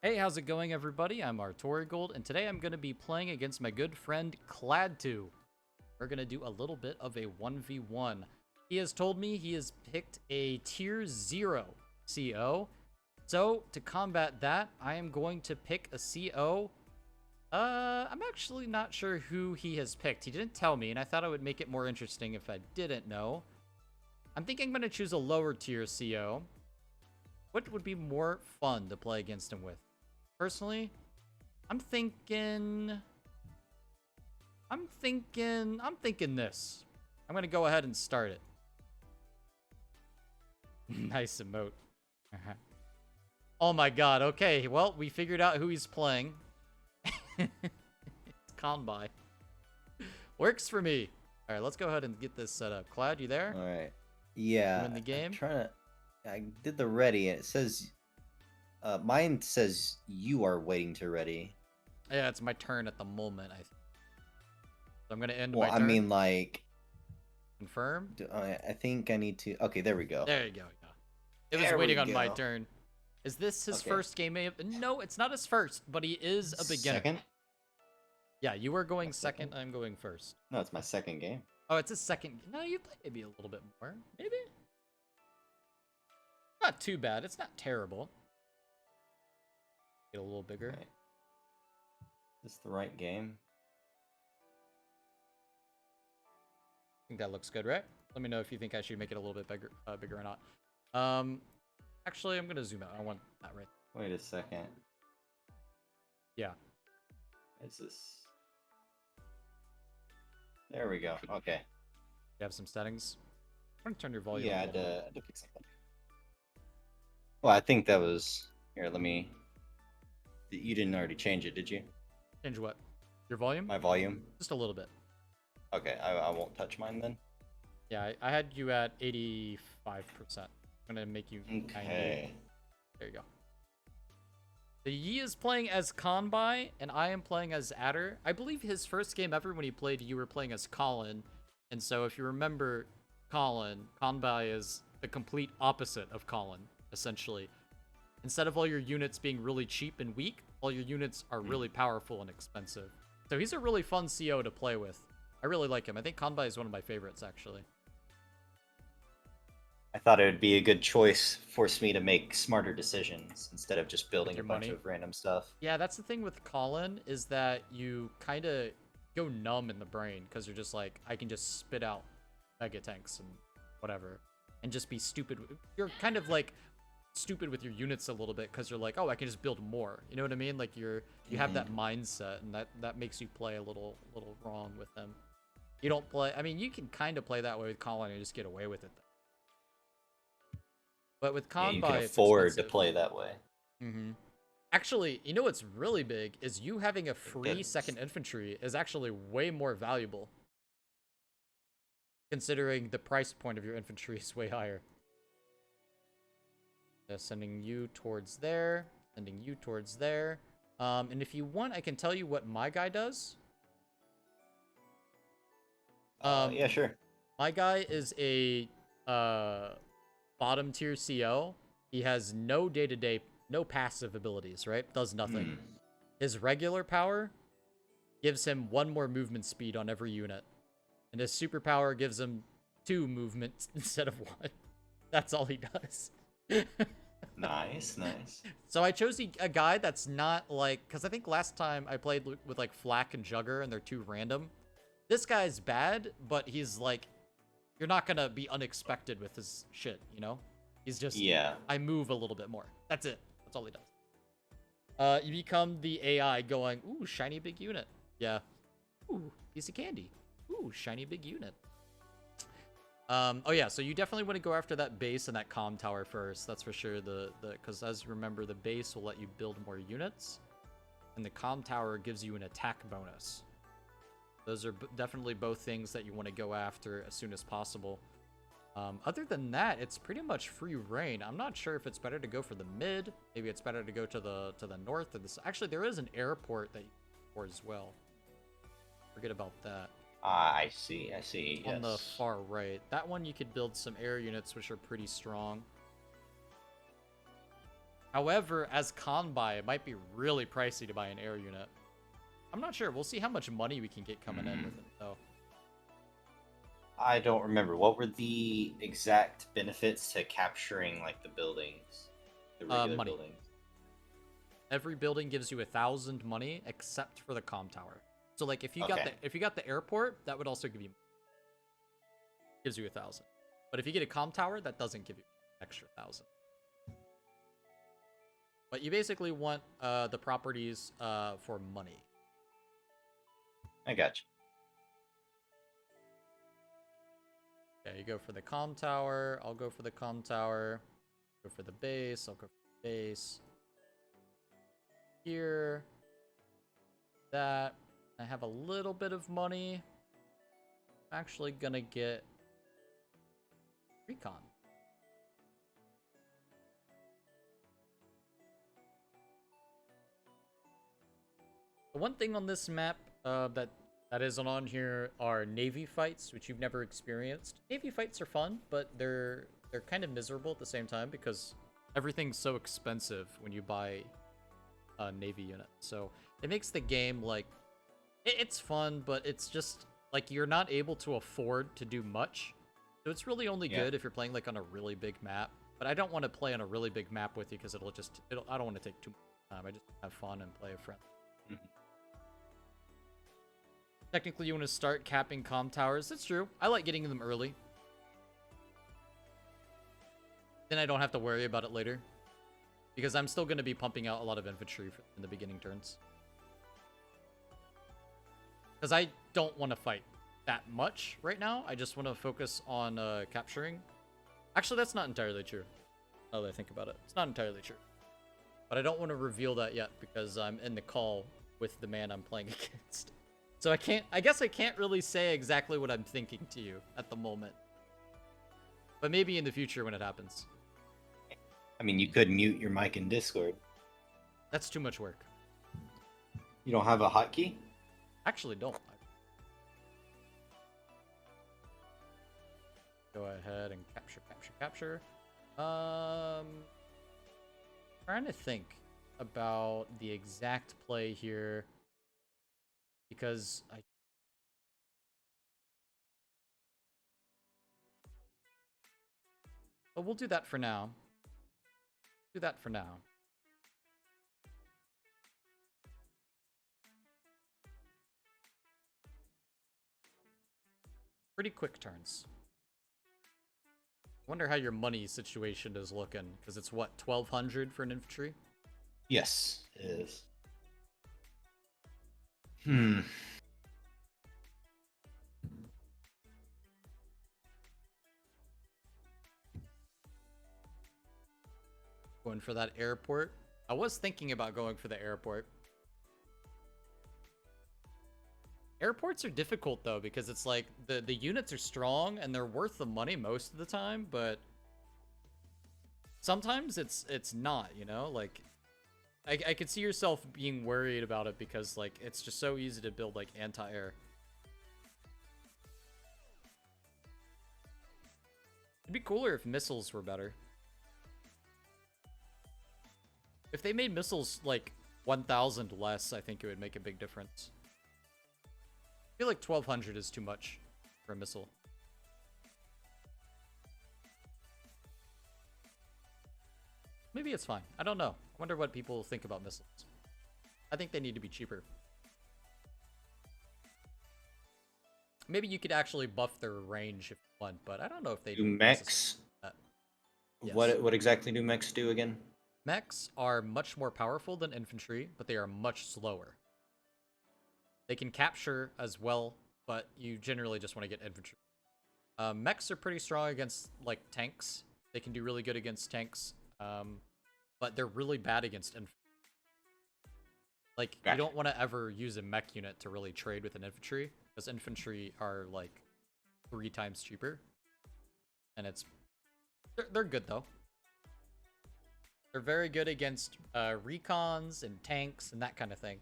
Hey, how's it going, everybody? I'm Artorigold, and today I'm going to be playing against my good friend Cladtu. We're going to do a little bit of a 1v1. He has told me he has picked a tier 0 CO. So, to combat that, I am going to pick a CO. I'm actually not sure who he has picked. He didn't tell me, and I thought it would make it more interesting if I didn't know. I'm thinking I'm going to choose a lower tier CO. What would be more fun to play against him with? Personally, I'm thinking this. I'm gonna go ahead and start it. Nice emote. Oh my god, okay, well, we figured out who he's playing. It's Kanbei. Works for me. Alright, let's go ahead and get this set up. Cloud, you there? Alright. Yeah. You in the game? I'm trying to... I did the ready, and it says... mine says you are waiting to ready. Yeah, it's my turn at the moment, I think. So I'm gonna end Well, my turn. I mean, like... Confirm? I think I need to... Okay, there we go. There you go, yeah. It was There waiting we on my go. turn. Is this his Okay. first game? No, it's not his first, but he is a beginner. Second? Yeah, you were going My second, second? I'm going first. No, it's my second game. Oh, it's his second. No, you played maybe a little bit more. Maybe? Not too bad. It's not terrible. Get a little bigger. Right. Is this the right game? I think that looks good, right? Let me know if you think I should make it a little bit bigger, bigger or not. Actually, I'm gonna zoom out. I want that right. Wait a second. Yeah. Is this... There we go. Okay. You have some settings. I'm gonna turn your volume. Yeah, I up a had little bit. to fix something. Well, I think that was... Here, let me... You didn't already change it, did you? Change what? Your volume? My volume? Just a little bit. Okay, I won't touch mine then. Yeah, I had you at 85%. I'm gonna make you 90. Okay. There you go. So Yi is playing as Kanbei, and I am playing as Adder. I believe his first game ever when he played, you were playing as Colin. And so if you remember Colin, Kanbei is the complete opposite of Colin, essentially. Instead of all your units being really cheap and weak, all your units are really powerful and expensive. So he's a really fun CO to play with. I really like him. I think Kanbei is one of my favorites, actually. I thought it would be a good choice, force me to make smarter decisions instead of just building a your bunch money. of random stuff. Yeah, that's the thing with Colin, is that you kind of go numb in the brain because you're just like, I can just spit out mega tanks and whatever and just be stupid. You're kind of like stupid with your units a little bit because you're like, oh, I can just build more. You know what I mean? Like you have that mindset, and that makes you play a little wrong with them. You don't play. I mean, you can kind of play that way with Colin and just get away with it. But with Yeah, Kanbei, you can it's afford to expensive. play that way. Actually, you know what's really big is you having a free Yes. second infantry is actually way more valuable. Considering the price point of your infantry is way higher. Sending you towards there. Sending you towards there. And if you want, I can tell you what my guy does. Yeah, sure. My guy is a bottom tier CO. He has no day-to-day, no passive abilities, right? Does nothing. His regular power gives him 1 more movement speed on every unit. And his superpower gives him 2 movements instead of 1. That's all he does. Nice, nice. So I chose a guy that's not like... Because I think last time I played with like Flak and Jugger, and they're too random. This guy's bad, but he's like... You're not gonna be unexpected with his shit, you know? He's just... Yeah. I move a little bit more. That's it. That's all he does. You become the AI going, ooh, shiny big unit. Yeah. Ooh, piece of candy. Ooh, shiny big unit. Oh yeah, so you definitely want to go after that base and that comm tower first. That's for sure. Because as you remember, the base will let you build more units, and the comm tower gives you an attack bonus. Those are definitely both things that you want to go after as soon as possible. Other than that, it's pretty much free reign. I'm not sure if it's better to go for the mid. Maybe it's better to go to the north. Actually, there is an airport that you can for as well. Forget about that. I see, yes. On the far right. That one you could build some air units, which are pretty strong. However, as Kanbei, it might be really pricey to buy an air unit. I'm not sure. We'll see how much money we can get coming in with it, though. I don't remember. What were the exact benefits to capturing like the buildings, the regular Money. buildings? Every building gives you 1,000 money except for the comm tower. So like if you got the airport, that would also give you gives you 1,000. But if you get a comm tower, that doesn't give you extra 1,000. But you basically want the properties for money. I got you. Yeah, you go for the comm tower. I'll go for the comm tower. Go for the base. I'll go for the base. Here. That. I have a little bit of money. I'm actually gonna get recon. The one thing on this map that isn't on here are Navy fights, which you've never experienced. Navy fights are fun, but they're kind of miserable at the same time because everything's so expensive when you buy a Navy unit. So it makes the game like it's fun, but it's just like you're not able to afford to do much. So it's really only good if you're playing like on a really big map. But I don't want to play on a really big map with you because I don't want to take too much time. I just have fun and play a friend. Technically, you want to start capping comm towers. That's true. I like getting them early. Then I don't have to worry about it later. Because I'm still going to be pumping out a lot of infantry in the beginning turns. Because I don't want to fight that much right now. I just want to focus on capturing. Actually, that's not entirely true. Now that I think about it. It's not entirely true. But I don't want to reveal that yet because I'm in the call with the man I'm playing against. So I guess I can't really say exactly what I'm thinking to you at the moment. But maybe in the future when it happens. I mean, you could mute your mic in Discord. That's too much work. You don't have a hotkey? Actually, don't. Go ahead and capture. Trying to think about the exact play here. Because but we'll do that for now. Do that for now. Pretty quick turns. Wonder how your money situation is looking, because it's what, 1,200 for an infantry? Yes, it is. Going for that airport. I was thinking about going for the airport. Airports are difficult though, because it's like the units are strong and they're worth the money most of the time, but sometimes it's not, you know? Like I could see yourself being worried about it because like it's just so easy to build like anti-air. It'd be cooler if missiles were better. If they made missiles like 1,000 less, I think it would make a big difference. I feel like 1,200 is too much for a missile. Maybe it's fine. I don't know. I wonder what people think about missiles. I think they need to be cheaper. Maybe you could actually buff their range if you want, but I don't know if they do mechs. Yes. What exactly do mechs do again? Mechs are much more powerful than infantry, but they are much slower. They can capture as well, but you generally just want to get infantry. Mechs are pretty strong against like tanks. They can do really good against tanks, but they're really bad against infantry. Like, you don't want to ever use a mech unit to really trade with an infantry, because infantry are like 3 times cheaper. And they're good though. They're very good against recons and tanks and that kind of thing.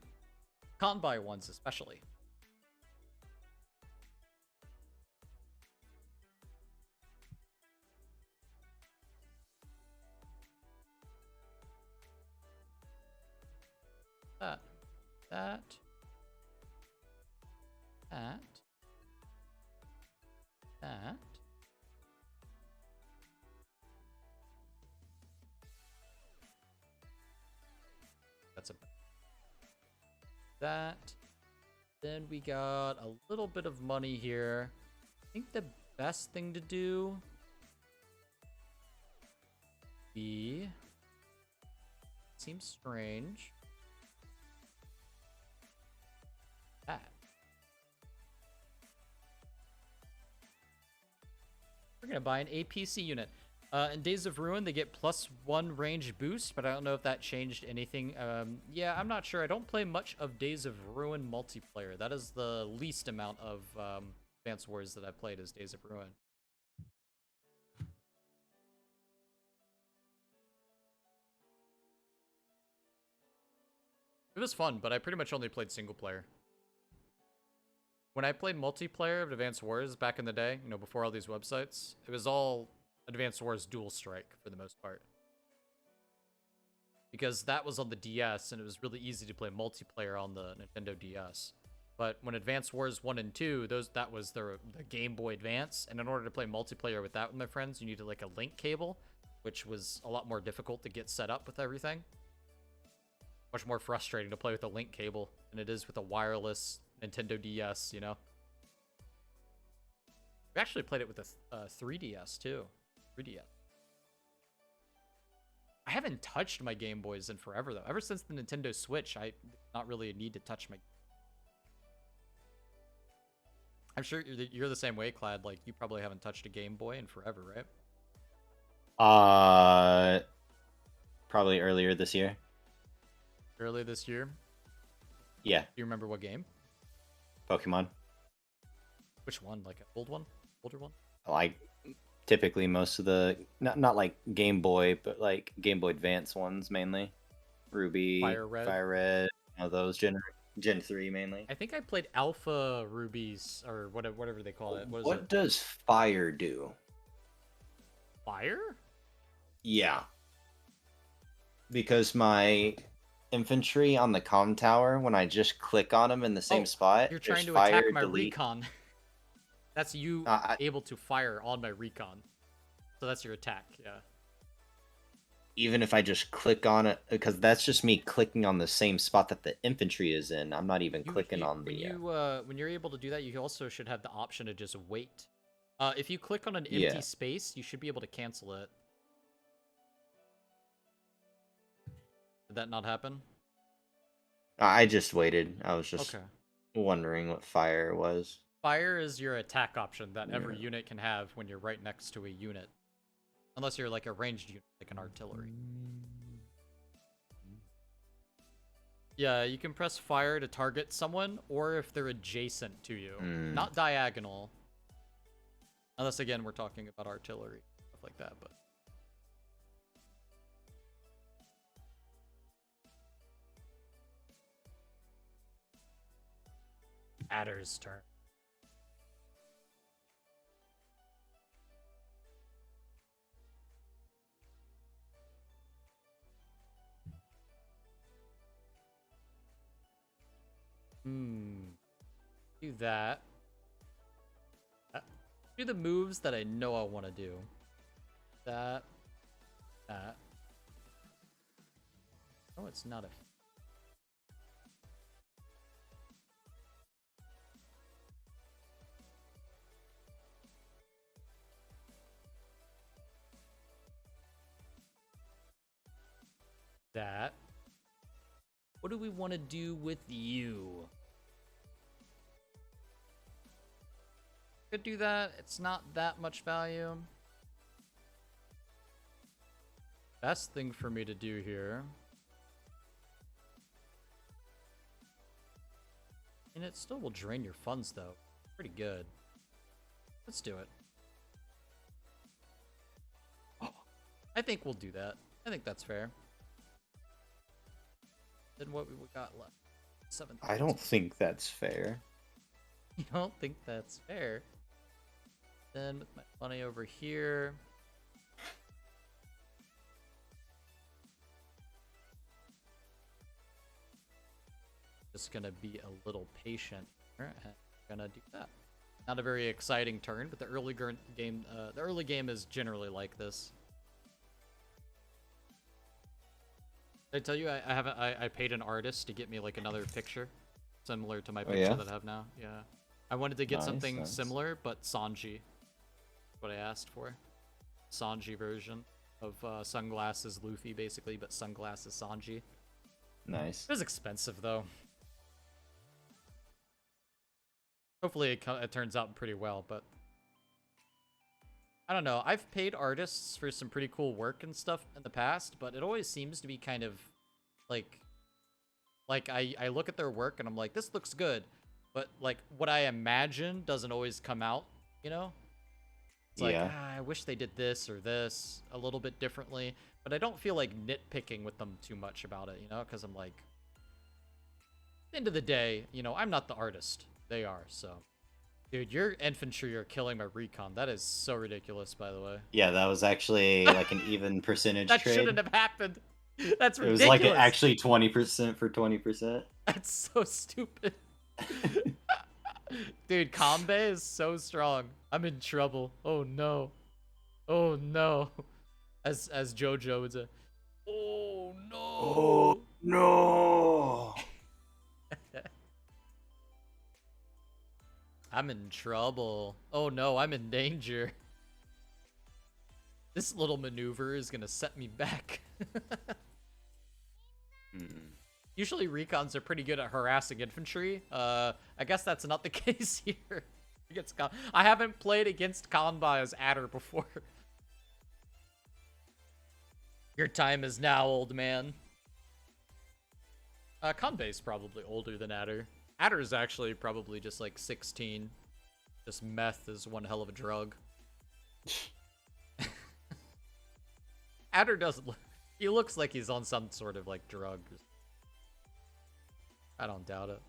Kanbei ones especially. That. That. That. That. That's a that. Then we got a little bit of money here. I think the best thing to do seems strange. That. We're gonna buy an APC unit. In Days of Ruin, they get +1 range boost, but I don't know if that changed anything. Yeah, I'm not sure. I don't play much of Days of Ruin multiplayer. That is the least amount of Advance Wars that I played as Days of Ruin. It was fun, but I pretty much only played single player. When I played multiplayer of Advance Wars back in the day, you know, before all these websites, it was all Advance Wars Dual Strike for the most part. Because that was on the DS, and it was really easy to play multiplayer on the Nintendo DS. But when Advance Wars 1 and 2, that was the Game Boy Advance, and in order to play multiplayer with that with my friends, you needed like a link cable, which was a lot more difficult to get set up with everything. Much more frustrating to play with a link cable than it is with a wireless Nintendo DS, you know? We actually played it with a 3DS, too. 3DS. I haven't touched my Game Boys in forever, though. Ever since the Nintendo Switch, not really a need to touch my... I'm sure you're the same way, Clad. Like, you probably haven't touched a Game Boy in forever, right? Probably earlier this year. Earlier this year? Yeah. Do you remember what game? Pokemon. Which one? Like an old one? Older one? Like, typically most of the... Not like Game Boy, but like Game Boy Advance ones, mainly. Ruby, Fire Red, you know, those Gen 3, mainly. I think I played Alpha Rubies, or whatever they call it. What does Fire do? Fire? Yeah. Because my... infantry on the comm tower, when I just click on them in the same spot, you're trying to attack my recon. That's you able to fire on my recon. So that's your attack, yeah. Even if I just click on it, because that's just me clicking on the same spot that the infantry is in. I'm not even clicking on the... When you're able to do that, you also should have the option to just wait. If you click on an empty space, you should be able to cancel it. Did that not happen? I just waited. I was just wondering what fire was. Fire is your attack option that every unit can have when you're right next to a unit. Unless you're like a ranged unit, like an artillery. Yeah, you can press fire to target someone, or if they're adjacent to you. Not diagonal. Unless, again, we're talking about artillery. Stuff like that, but... Adder's turn. Do that. Do the moves that I know I want to do. That. Oh, it's not a... That. What do we want to do with you? Could do that. It's not that much value. Best thing for me to do here. And it still will drain your funds, though. Pretty good. Let's do it. I think we'll do that. I think that's fair. Then what we got left? 7. I don't think that's fair. You don't think that's fair? Then with my money over here. just gonna be a little patient here and gonna do that. Not a very exciting turn, but the early game is generally like this. Did I tell you I paid an artist to get me like another picture similar to my picture that I have now? Yeah. I wanted to get something similar, but Sanji. What I asked for. Sanji version of Sunglasses Luffy, basically, but Sunglasses Sanji. Nice. It was expensive, though. Hopefully it turns out pretty well, but... I don't know. I've paid artists for some pretty cool work and stuff in the past, but it always seems to be kind of, like I look at their work and I'm like, this looks good, but, like, what I imagine doesn't always come out, you know? It's like, I wish they did this or this a little bit differently, but I don't feel like nitpicking with them too much about it, you know? Because I'm like, at the end of the day, you know, I'm not the artist. They are, so... Dude, your infantry are killing my recon. That is so ridiculous, by the way. Yeah, that was actually like an even percentage that trade. That shouldn't have happened. That's ridiculous. It was like actually 20% for 20%. That's so stupid. Dude, Kanbei is so strong. I'm in trouble. Oh no. Oh no. As JoJo would say. Oh no. Oh no. I'm in trouble. Oh no, I'm in danger. This little maneuver is gonna set me back. Usually recons are pretty good at harassing infantry. I guess that's not the case here. I haven't played against Kanbei as Adder before. Your time is now, old man. Kanbei's probably older than Adder. Adder is actually probably just like 16. Just meth is one hell of a drug. Adder doesn't look... He looks like he's on some sort of like drug. I don't doubt it.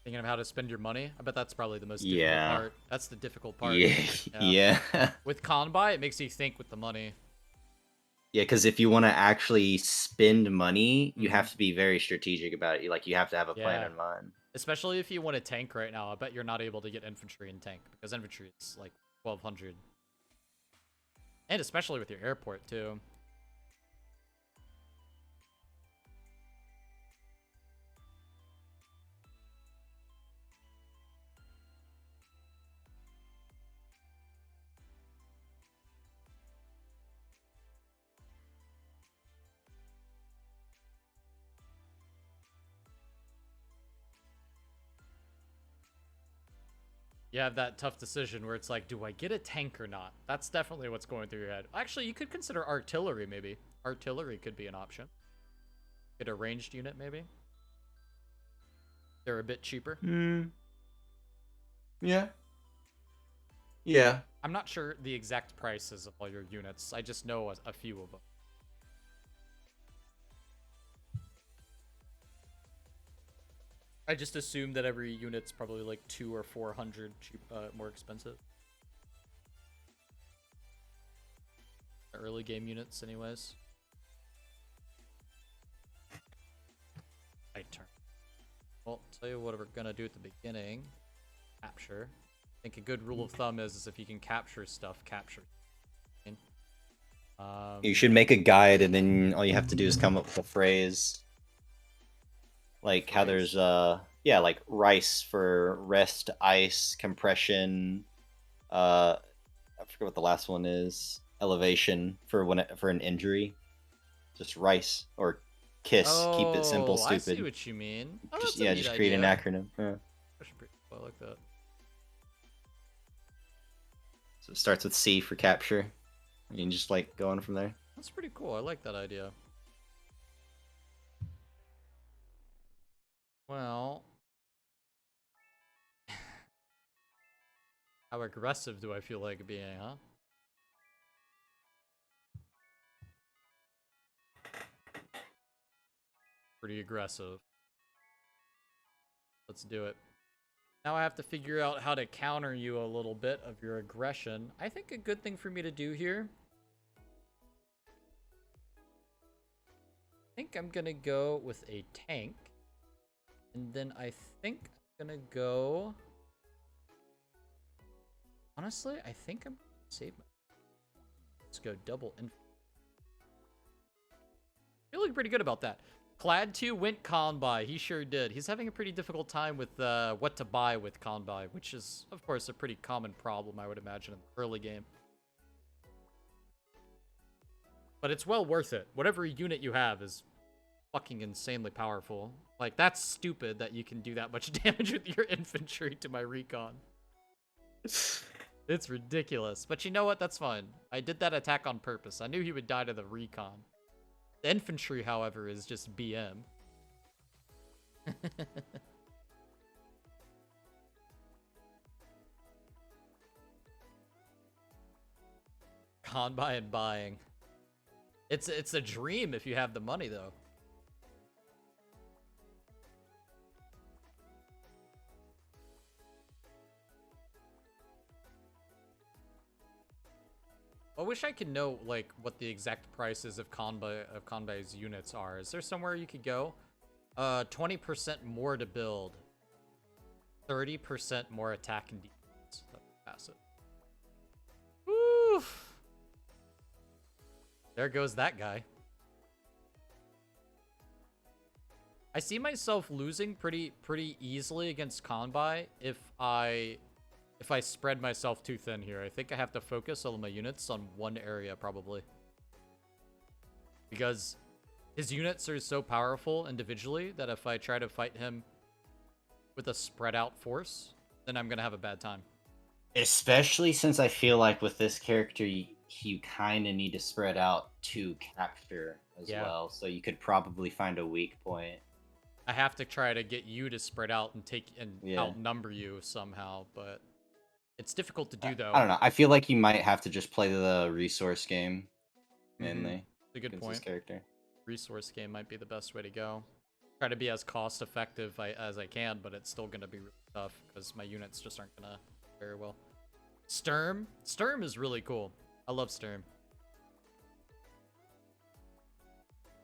Thinking of how to spend your money? I bet that's probably the most difficult part. That's the difficult part. Yeah. With Kanbei, it makes you think with the money. Yeah, because if you want to actually spend money, you have to be very strategic about it. You have to have a plan in mind. Especially if you want to tank right now. I bet you're not able to get infantry and tank, because infantry is like 1,200. And especially with your airport, too. You have that tough decision where it's like, do I get a tank or not? That's definitely what's going through your head. Actually, you could consider artillery, maybe. Artillery could be an option. Get a ranged unit, maybe. They're a bit cheaper. Yeah. I'm not sure the exact prices of all your units. I just know a few of them. I just assume that every unit's probably like 200 or 400 more expensive. The early game units, anyways. Right turn. Well, tell you what we're gonna do at the beginning. Capture. I think a good rule of thumb is if you can capture stuff, capture. You should make a guide, and then all you have to do is come up with a phrase. Like how there's like rice for rest, ice, compression. I forget what the last one is. Elevation for an injury. Just rice or kiss. Keep it simple, stupid. I see what you mean. Oh, just create an acronym. Yeah. I like that. So it starts with C for capture. You can just like go on from there. That's pretty cool. I like that idea. Well, how aggressive do I feel like being, huh? Pretty aggressive. Let's do it. Now I have to figure out how to counter you a little bit of your aggression. I think a good thing for me to do here, I think I'm gonna go with a tank. And then I think I'm gonna go... Honestly, I think I'm gonna save my... Let's go double infantry. Feeling pretty good about that. Cladtu went Kanbei. He sure did. He's having a pretty difficult time with what to buy with Kanbei, which is, of course, a pretty common problem, I would imagine, in the early game. But it's well worth it. Whatever unit you have is fucking insanely powerful. Like, that's stupid that you can do that much damage with your infantry to my recon. It's ridiculous. But you know what? That's fine. I did that attack on purpose. I knew he would die to the recon. The infantry, however, is just BM. Kanbei and buying. It's a dream if you have the money, though. I wish I could know, like, what the exact prices of Kanbei's units are. Is there somewhere you could go? 20% more to build. 30% more attack and defense. Pass it. Oof. There goes that guy. I see myself losing pretty easily against Kanbei if I spread myself too thin here. I think I have to focus all of my units on one area, probably. Because his units are so powerful individually that if I try to fight him with a spread out force, then I'm going to have a bad time. Especially since I feel like with this character, you kind of need to spread out to capture as well. So you could probably find a weak point. I have to try to get you to spread out and outnumber you somehow, but... It's difficult to do, though. I don't know. I feel like you might have to just play the resource game, mainly. It's a good point. This character. Resource game might be the best way to go. Try to be as cost-effective as I can, but it's still going to be really tough, because my units just aren't going to do very well. Sturm? Sturm is really cool. I love Sturm.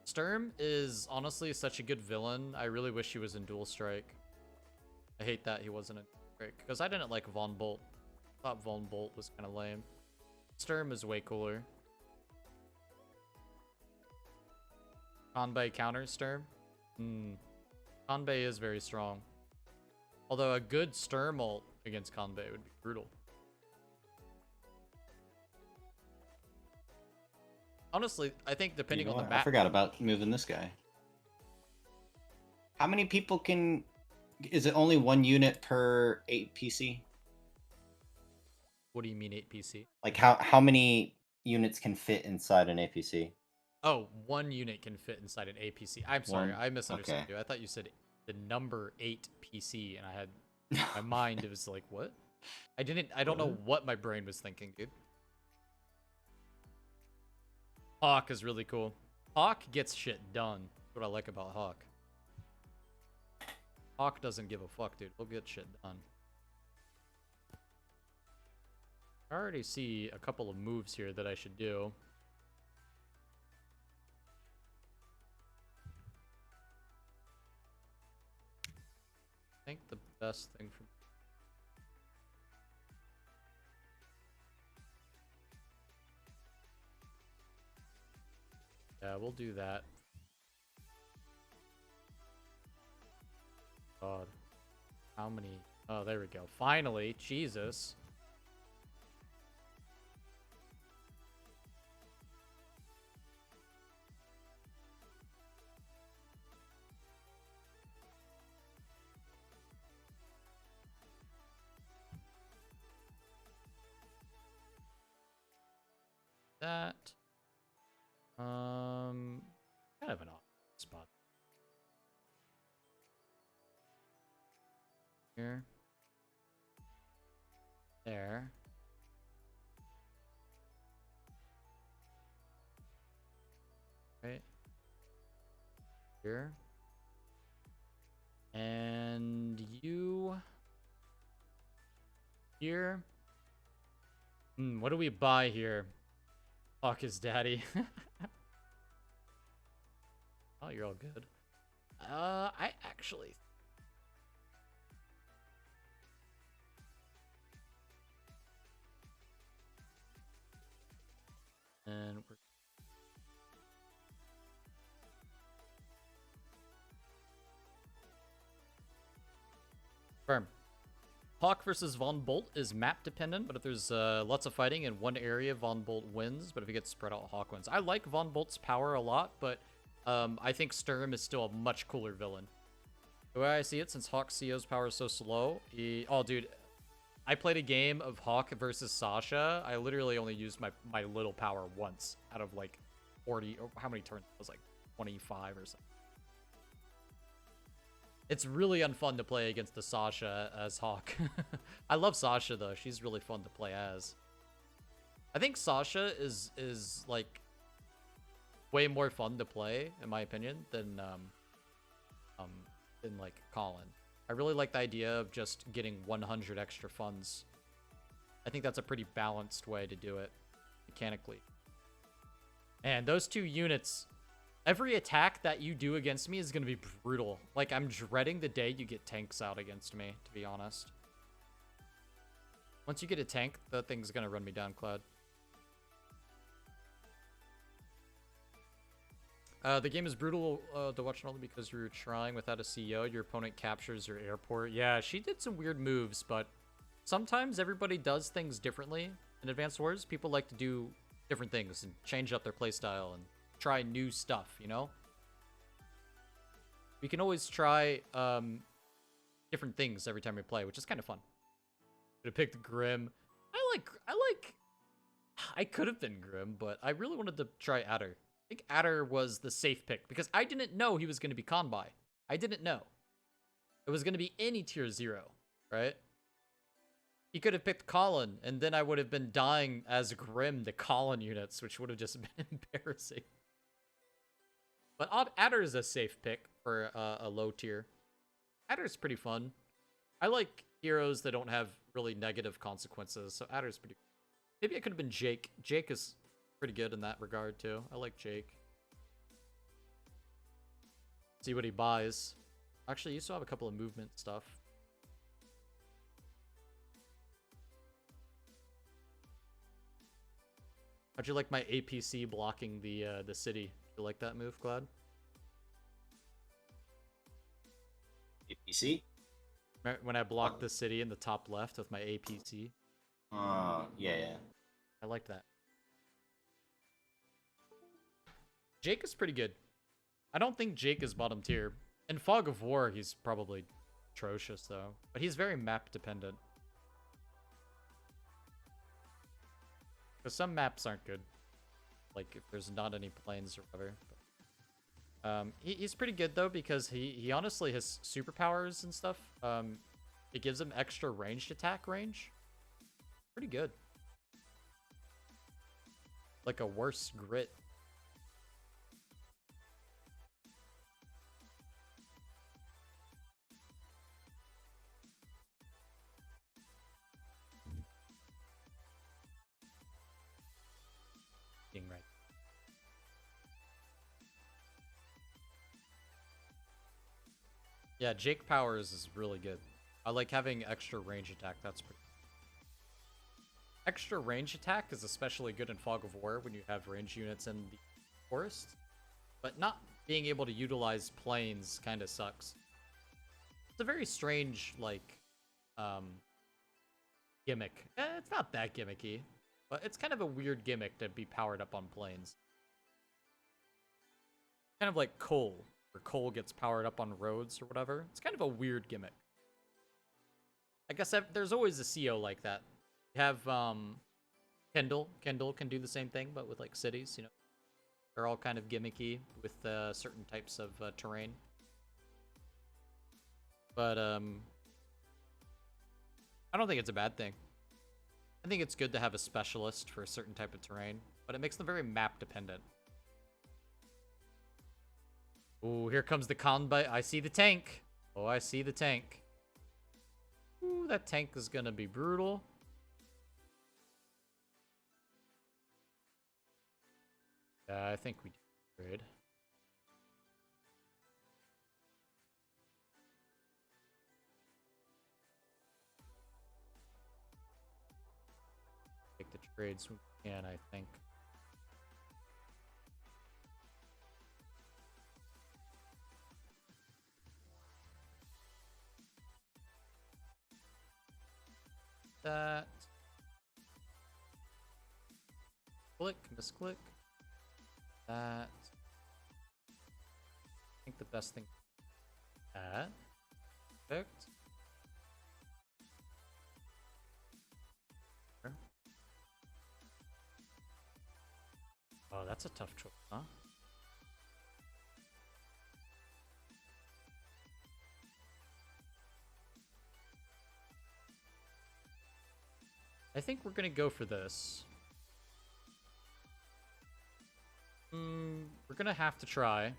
Sturm is honestly such a good villain. I really wish he was in Dual Strike. I hate that he wasn't in Dual Strike, because I didn't like Von Bolt. I thought Von Bolt was kind of lame. Sturm is way cooler. Kanbei counters Sturm? Kanbei is very strong. Although a good Sturm ult against Kanbei would be brutal. Honestly, I think depending on the map... I forgot about moving this guy. How many people can... Is it only one unit per 8 PC? What do you mean 8 PC? Like how many units can fit inside an APC? Oh, one unit can fit inside an APC. I'm sorry, I misunderstood you. I thought you said the number 8 PC, and I had my mind. It was like, what? I don't know what my brain was thinking, dude. Hawk is really cool. Hawk gets shit done. That's what I like about Hawk. Hawk doesn't give a fuck, dude. He'll get shit done. I already see a couple of moves here that I should do. I think the best thing for... Yeah, we'll do that. God. How many? Oh, there we go. Finally, Jesus. That. Kind of an off spot. Here. There. Right. Here. And you here. What do we buy here? Fuck his daddy. Oh, you're all good. I actually... And we're... Firm. Hawk versus Von Bolt is map dependent, but if there's lots of fighting in one area, Von Bolt wins. But if it gets spread out, Hawk wins. I like Von Bolt's power a lot, but I think Sturm is still a much cooler villain. The way I see it, since Hawk's CO's power is so slow, oh, dude, I played a game of Hawk versus Sasha. I literally only used my little power once out of like 40, or how many turns? It was like 25 or something. It's really unfun to play against the Sasha as Hawk. I love Sasha though. She's really fun to play as. I think Sasha is like way more fun to play, in my opinion, than like Colin. I really like the idea of just getting 100 extra funds. I think that's a pretty balanced way to do it mechanically. And those two units, every attack that you do against me is going to be brutal. Like, I'm dreading the day you get tanks out against me, to be honest. Once you get a tank, that thing's going to run me down, Cloud. The game is brutal to watch only because you're trying without a CEO. Your opponent captures your airport. Yeah, she did some weird moves, but sometimes everybody does things differently. In Advanced Wars, people like to do different things and change up their playstyle and try new stuff, you know? We can always try different things every time we play, which is kind of fun. Could have picked Grim. I could have been Grim, but I really wanted to try Adder. I think Adder was the safe pick because I didn't know he was going to be Kanbei. I didn't know. It was going to be any tier 0, right? He could have picked Colin, and then I would have been dying as Grim to Colin units, which would have just been embarrassing. But Adder is a safe pick for a low tier. Adder's pretty fun. I like heroes that don't have really negative consequences, so Adder's pretty... Maybe it could have been Jake. Jake is pretty good in that regard, too. I like Jake. See what he buys. Actually, you still have a couple of movement stuff. How'd you like my APC blocking the city? You like that move, Cloud? APC? When I blocked the city in the top left with my APC. Yeah. I liked that. Jake is pretty good. I don't think Jake is bottom tier. In Fog of War, he's probably atrocious, though. But he's very map dependent. Because some maps aren't good. Like, if there's not any planes or whatever. But, he's pretty good, though, because he honestly has superpowers and stuff. It gives him extra ranged attack range. Pretty good. Like a worse grit. Right. Yeah, Jake Powers is really good. I like having extra range attack. That's pretty... Extra range attack is especially good in Fog of War when you have range units in the forest. But not being able to utilize planes kind of sucks. It's a very strange, like, gimmick. It's not that gimmicky. But it's kind of a weird gimmick to be powered up on planes. Kind of like coal, where coal gets powered up on roads or whatever. It's kind of a weird gimmick. I guess there's always a CO like that. You have Kendall. Kendall can do the same thing, but with like cities, you know. They're all kind of gimmicky with certain types of terrain. But I don't think it's a bad thing. I think it's good to have a specialist for a certain type of terrain, but it makes them very map dependent. Ooh, here comes the Kanbei. I see the tank. Oh, I see the tank. Ooh, that tank is gonna be brutal. Yeah, I think we trade. Take the trades we can, I think. That. Click, misclick. That. I think the best thing. That. Perfect. Oh, that's a tough choice, huh? I think we're gonna go for this. We're gonna have to try.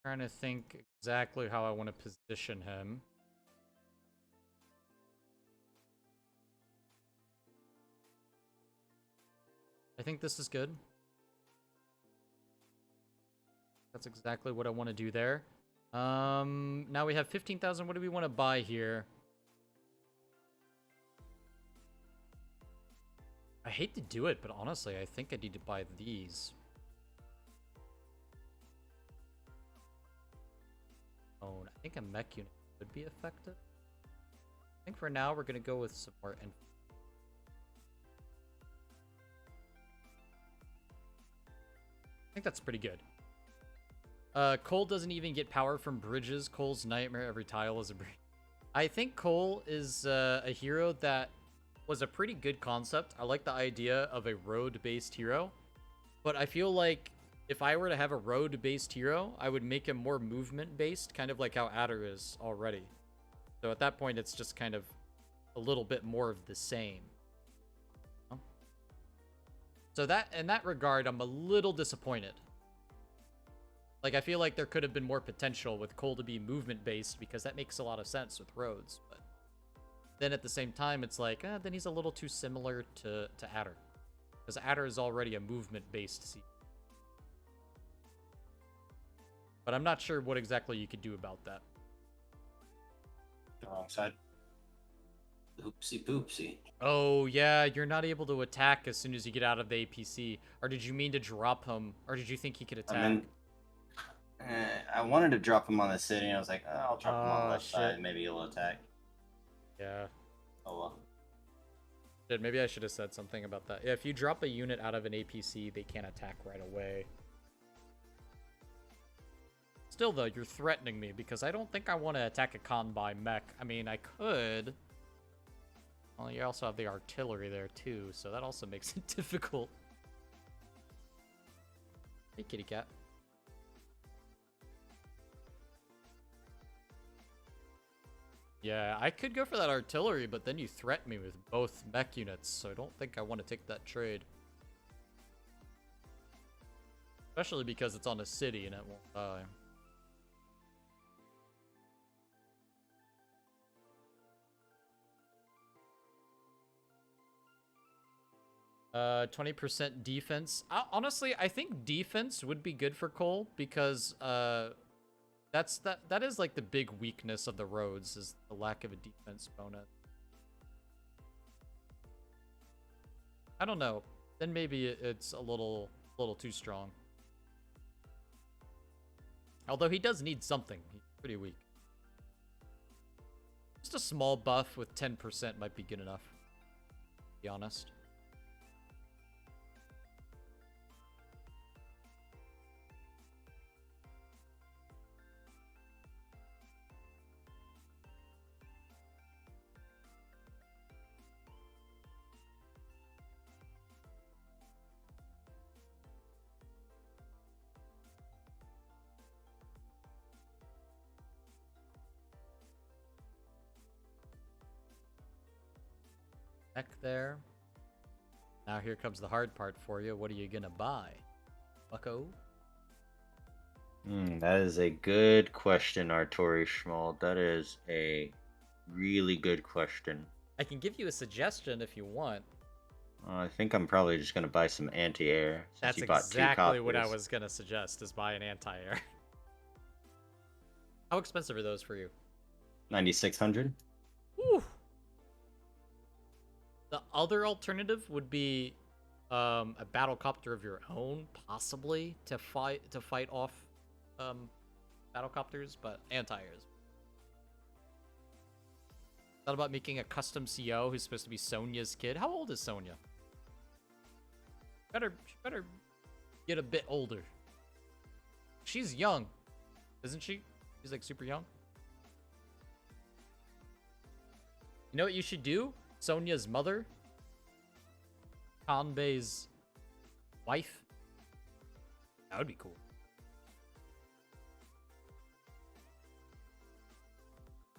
Trying to think exactly how I want to position him. I think this is good. That's exactly what I want to do there. Now we have 15,000. What do we want to buy here? I hate to do it, but honestly, I think I need to buy these. Oh, I think a mech unit could be effective. I think for now, we're going to go with some more infantry. I think that's pretty good. Cole doesn't even get power from bridges. Cole's nightmare. Every tile is a bridge. I think Cole is a hero that was a pretty good concept. I like the idea of a road-based hero. But I feel like if I were to have a road-based hero, I would make him more movement-based, kind of like how Adder is already. So at that point, it's just kind of a little bit more of the same. So that, in that regard, I'm a little disappointed. Like, I feel like there could have been more potential with Cole to be movement-based, because that makes a lot of sense with roads. But then at the same time, it's like, then he's a little too similar to Adder. Because Adder is already a movement-based seed. But I'm not sure what exactly you could do about that. The wrong side. Oopsie poopsie. Oh, yeah, you're not able to attack as soon as you get out of the APC. Or did you mean to drop him? Or did you think he could attack? I wanted to drop him on the city, and I was like, oh, I'll drop him on the left shit. side. Maybe he'll attack. Yeah. Oh, well. Shit, maybe I should have said something about that. Yeah, if you drop a unit out of an APC, they can't attack right away. Still, though, you're threatening me, because I don't think I want to attack a Kanbei mech. I mean, I could. Well, you also have the artillery there, too, so that also makes it difficult. Hey, kitty cat. Yeah, I could go for that artillery, but then you threaten me with both mech units, so I don't think I want to take that trade. Especially because it's on a city and it won't die. 20% defense. Honestly, I think defense would be good for Cole because that is like the big weakness of the roads is the lack of a defense bonus. I don't know. Then maybe it's a little too strong. Although he does need something. He's pretty weak. Just a small buff with 10% might be good enough, to be honest. Heck there. Now here comes the hard part for you. What are you gonna buy? Bucko? That is a good question, Artori Schmal. That is a really good question. I can give you a suggestion if you want. I think I'm probably just gonna buy some anti-air since That's you bought two exactly what I copies. was gonna suggest, is buy an anti-air. How expensive are those for you? 9,600. Whew. The other alternative would be a battlecopter of your own, possibly to fight off battlecopters, but anti-airs. Thought about making a custom CO who's supposed to be Sonia's kid. How old is Sonia? She better get a bit older. She's young, isn't she? She's like super young. You know what you should do? Sonia's mother, Kanbei's wife. That would be cool.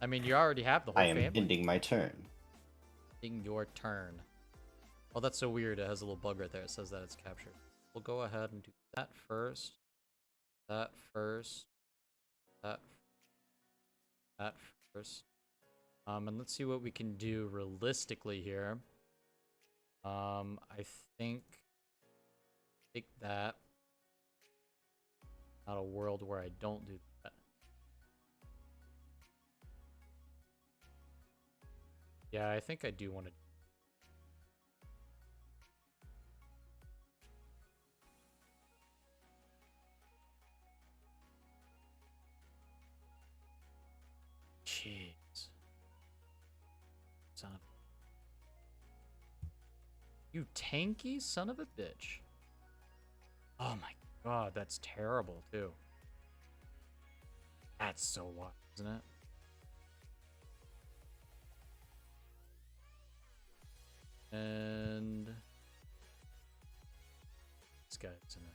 I mean, you already have the whole I am family. ending my turn. Ending your turn. Oh, that's so weird. It has a little bug right there. It says that it's captured. We'll go ahead and do that first. That first. That first. And let's see what we can do realistically here. I think take that. Not a world where I don't do that. Yeah, I think I do want to. Jeez. Son of. You tanky son of a bitch. Oh my god, that's terrible too. That's so wild, isn't it? And this guy's in it.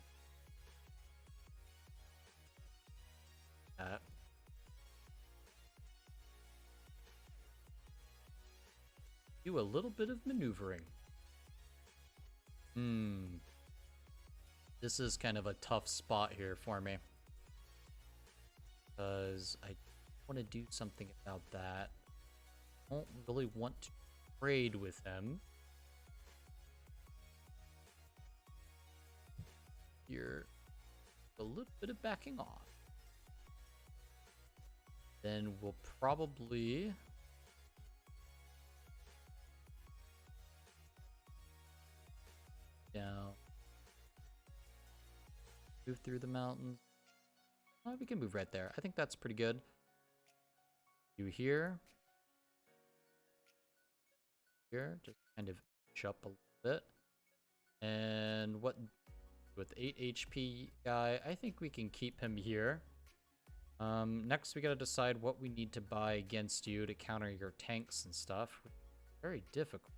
That. Do a little bit of maneuvering. This is kind of a tough spot here for me. Because I want to do something about that. I don't really want to trade with him. You're a little bit of backing off. Then we'll probably... down. Move through the mountains. Oh, we can move right there. I think that's pretty good. You here. Here. Just kind of inch up a little bit. And what... with 8 HP guy, I think we can keep him here. Next we gotta decide what we need to buy against you to counter your tanks and stuff. Very difficult.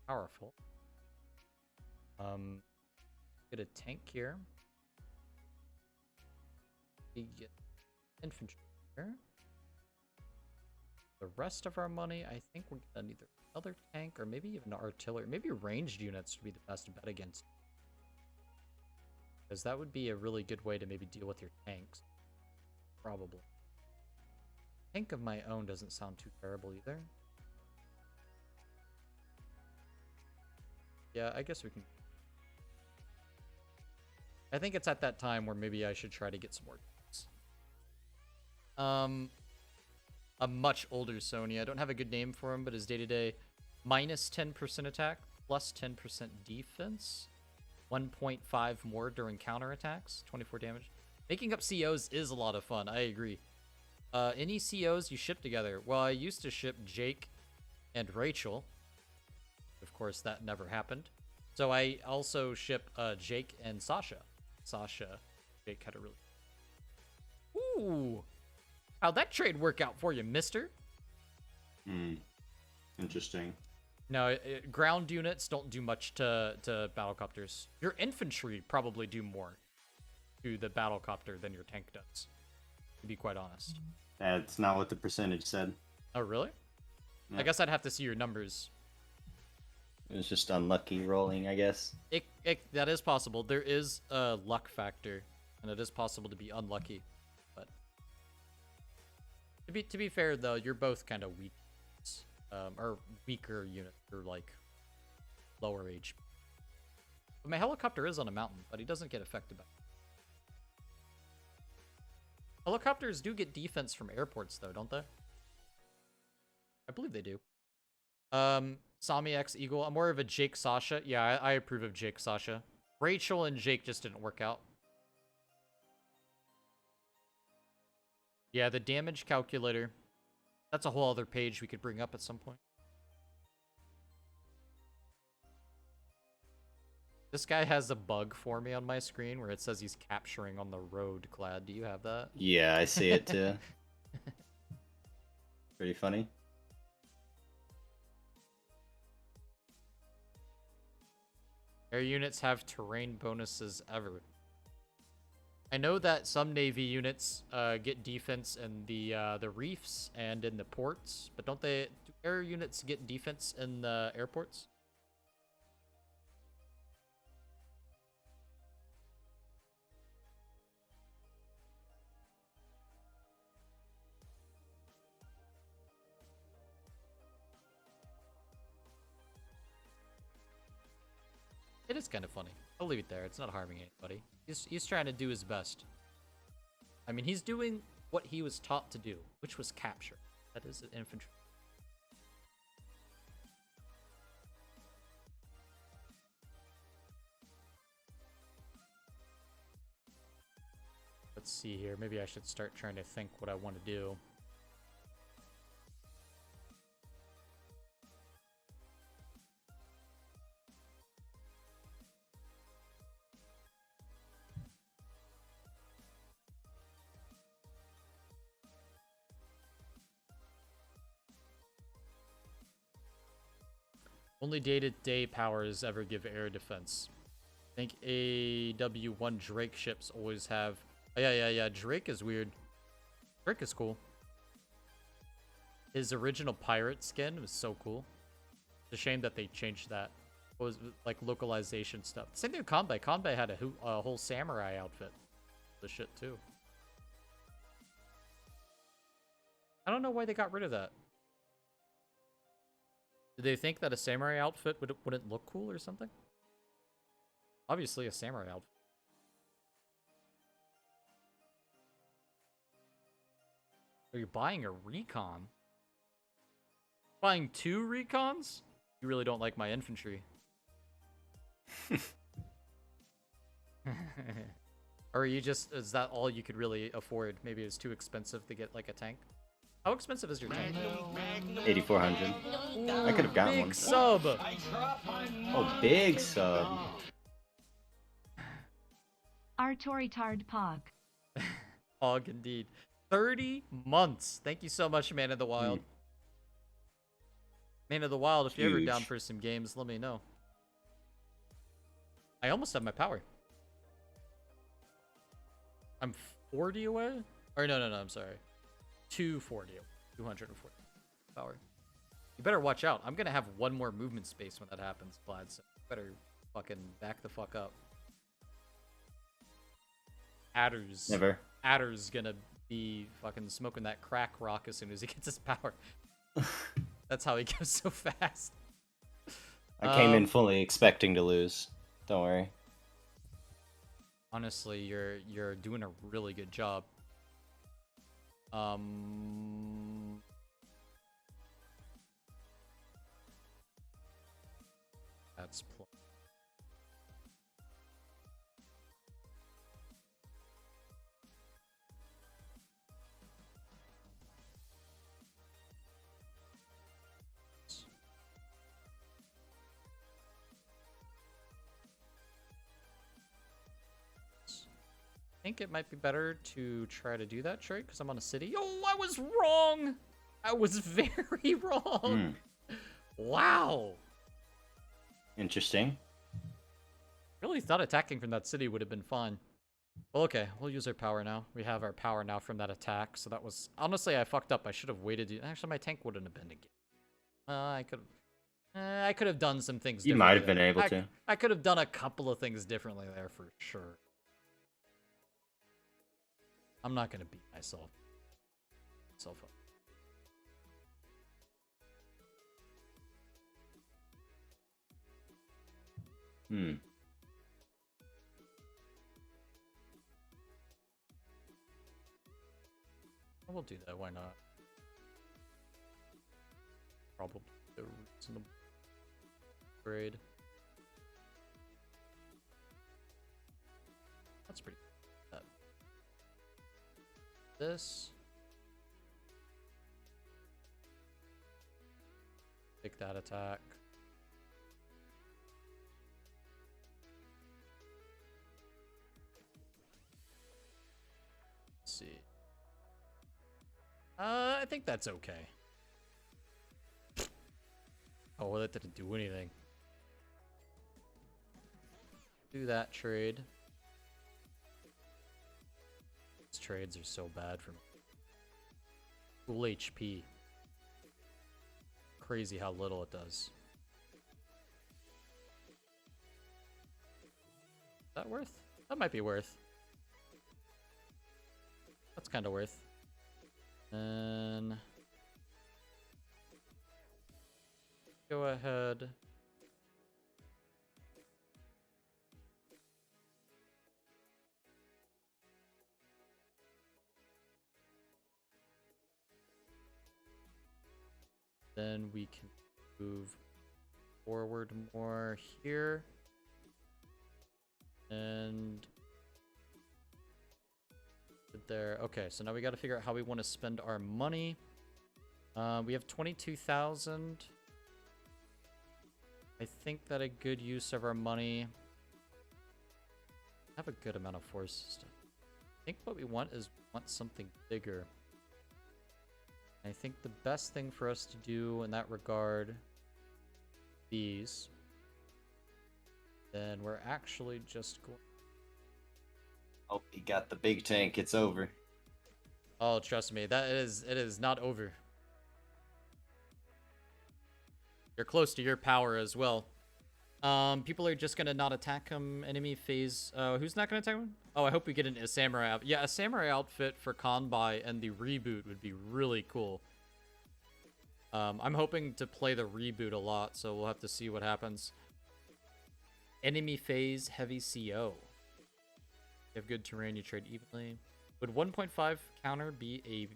Powerful. Get a tank here. We get infantry here. The rest of our money, I think we're gonna need either another tank or maybe even artillery. Maybe ranged units would be the best bet against. Because that would be a really good way to maybe deal with your tanks. Probably. Tank of my own doesn't sound too terrible either. Yeah, I guess we can. I think it's at that time where maybe I should try to get some more tanks. A much older Sony. I don't have a good name for him, but his day-to-day minus 10% attack, plus 10% defense. 1.5 more during counterattacks, 24 damage. Making up COs is a lot of fun, I agree. Any COs you ship together? Well, I used to ship Jake and Rachel. Of course, that never happened. So I also ship Jake and Sasha. Jake had a really... Ooh! How'd that trade work out for you, mister? Interesting. No, ground units don't do much to battlecopters. Your infantry probably do more to the battlecopter than your tank does, to be quite honest. That's not what the percentage said. Oh, really? Yeah. I guess I'd have to see your numbers. It was just unlucky rolling, I guess. That is possible. There is a luck factor. and it is possible to be unlucky. But to be fair though, you're both kind of weak, or weaker units, or like lower HP. But my helicopter is on a mountain, but he doesn't get affected by it. Helicopters do get defense from airports though, don't they? I believe they do. Sami X Eagle. I'm more of a Jake Sasha. Yeah, I approve of Jake Sasha. Rachel and Jake just didn't work out. Yeah, the damage calculator. That's a whole other page we could bring up at some point. This guy has a bug for me on my screen where it says he's capturing on the road, Clad. Do you have that? Yeah, I see it too. Pretty funny. Air units have terrain bonuses ever. I know that some Navy units get defense in the reefs and in the ports, but don't they? Do air units get defense in the airports? It is kind of funny. I'll leave it there. It's not harming anybody. He's trying to do his best. I mean, he's doing what he was taught to do, which was capture. That is infantry. Let's see here. Maybe I should start trying to think what I want to do. Only day-to-day powers ever give air defense. I think AWBW Drake ships always have... Oh, yeah. Drake is weird. Drake is cool. His original pirate skin was so cool. It's a shame that they changed that. It was like localization stuff. Same thing with Kanbei. Kanbei had a whole samurai outfit. The shit too. I don't know why they got rid of that. Did they think that a samurai outfit wouldn't look cool or something? Obviously a samurai outfit. Are you buying a recon? Buying 2 recons? You really don't like my infantry. Or are you just, is that all you could really afford? Maybe it was too expensive to get like a tank? How expensive is your tank? 8,400. I could have gotten big one. Sub! Oh, big sub. Artorigold Pog. Pog indeed. 30 months. Thank you so much, Man of the Wild. Man of the Wild, if you're ever down Huge. for some games, let me know. I almost have my power. I'm 40 away? Or no, I'm sorry. 240. 240 power. You better watch out. I'm gonna have one more movement space when that happens, Vlad, so you better fucking back the fuck up. Adder's gonna be fucking smoking that crack rock as soon as he gets his power. That's how he goes so fast. I came in fully expecting to lose. Don't worry. Honestly, you're doing a really good job. That's plus. I think it might be better to try to do that trick because I'm on a city. Oh, I was wrong. I was very wrong. Wow. Interesting. Really thought attacking from that city would have been fun. Well, okay, we'll use our power now. We have our power now from that attack, so that was... Honestly, I fucked up. I should have waited. Actually, my tank wouldn't have been again. I could have done some things You differently might have been there. able to. I could have done a couple of things differently there for sure. I'm not gonna beat myself up. We'll do that, why not? Probably the reasonable grade. That's pretty good. This. Take that attack. Let's see. I think that's okay. Oh, well, that didn't do anything. Do that trade. These trades are so bad for me. Full HP. Crazy how little it does. Is that worth? That might be worth. That's kind of worth. And go ahead. Then we can move forward more here. And there. Okay, so now we got to figure out how we want to spend our money. We have 22,000. I think that a good use of our money. I have a good amount of forces. I think what we want is something bigger. I think the best thing for us to do in that regard, these. Then we're actually just going. Oh, you got the big tank. It's over. Oh, trust me, it is not over. You're close to your power as well. People are just gonna not attack him. Enemy phase. Who's not gonna attack him? Oh, I hope we get a samurai outfit. Yeah, a samurai outfit for Kanbei and the reboot would be really cool. I'm hoping to play the reboot a lot, so we'll have to see what happens. Enemy phase heavy CO. You have good terrain, you trade evenly. Would 1.5 counter be a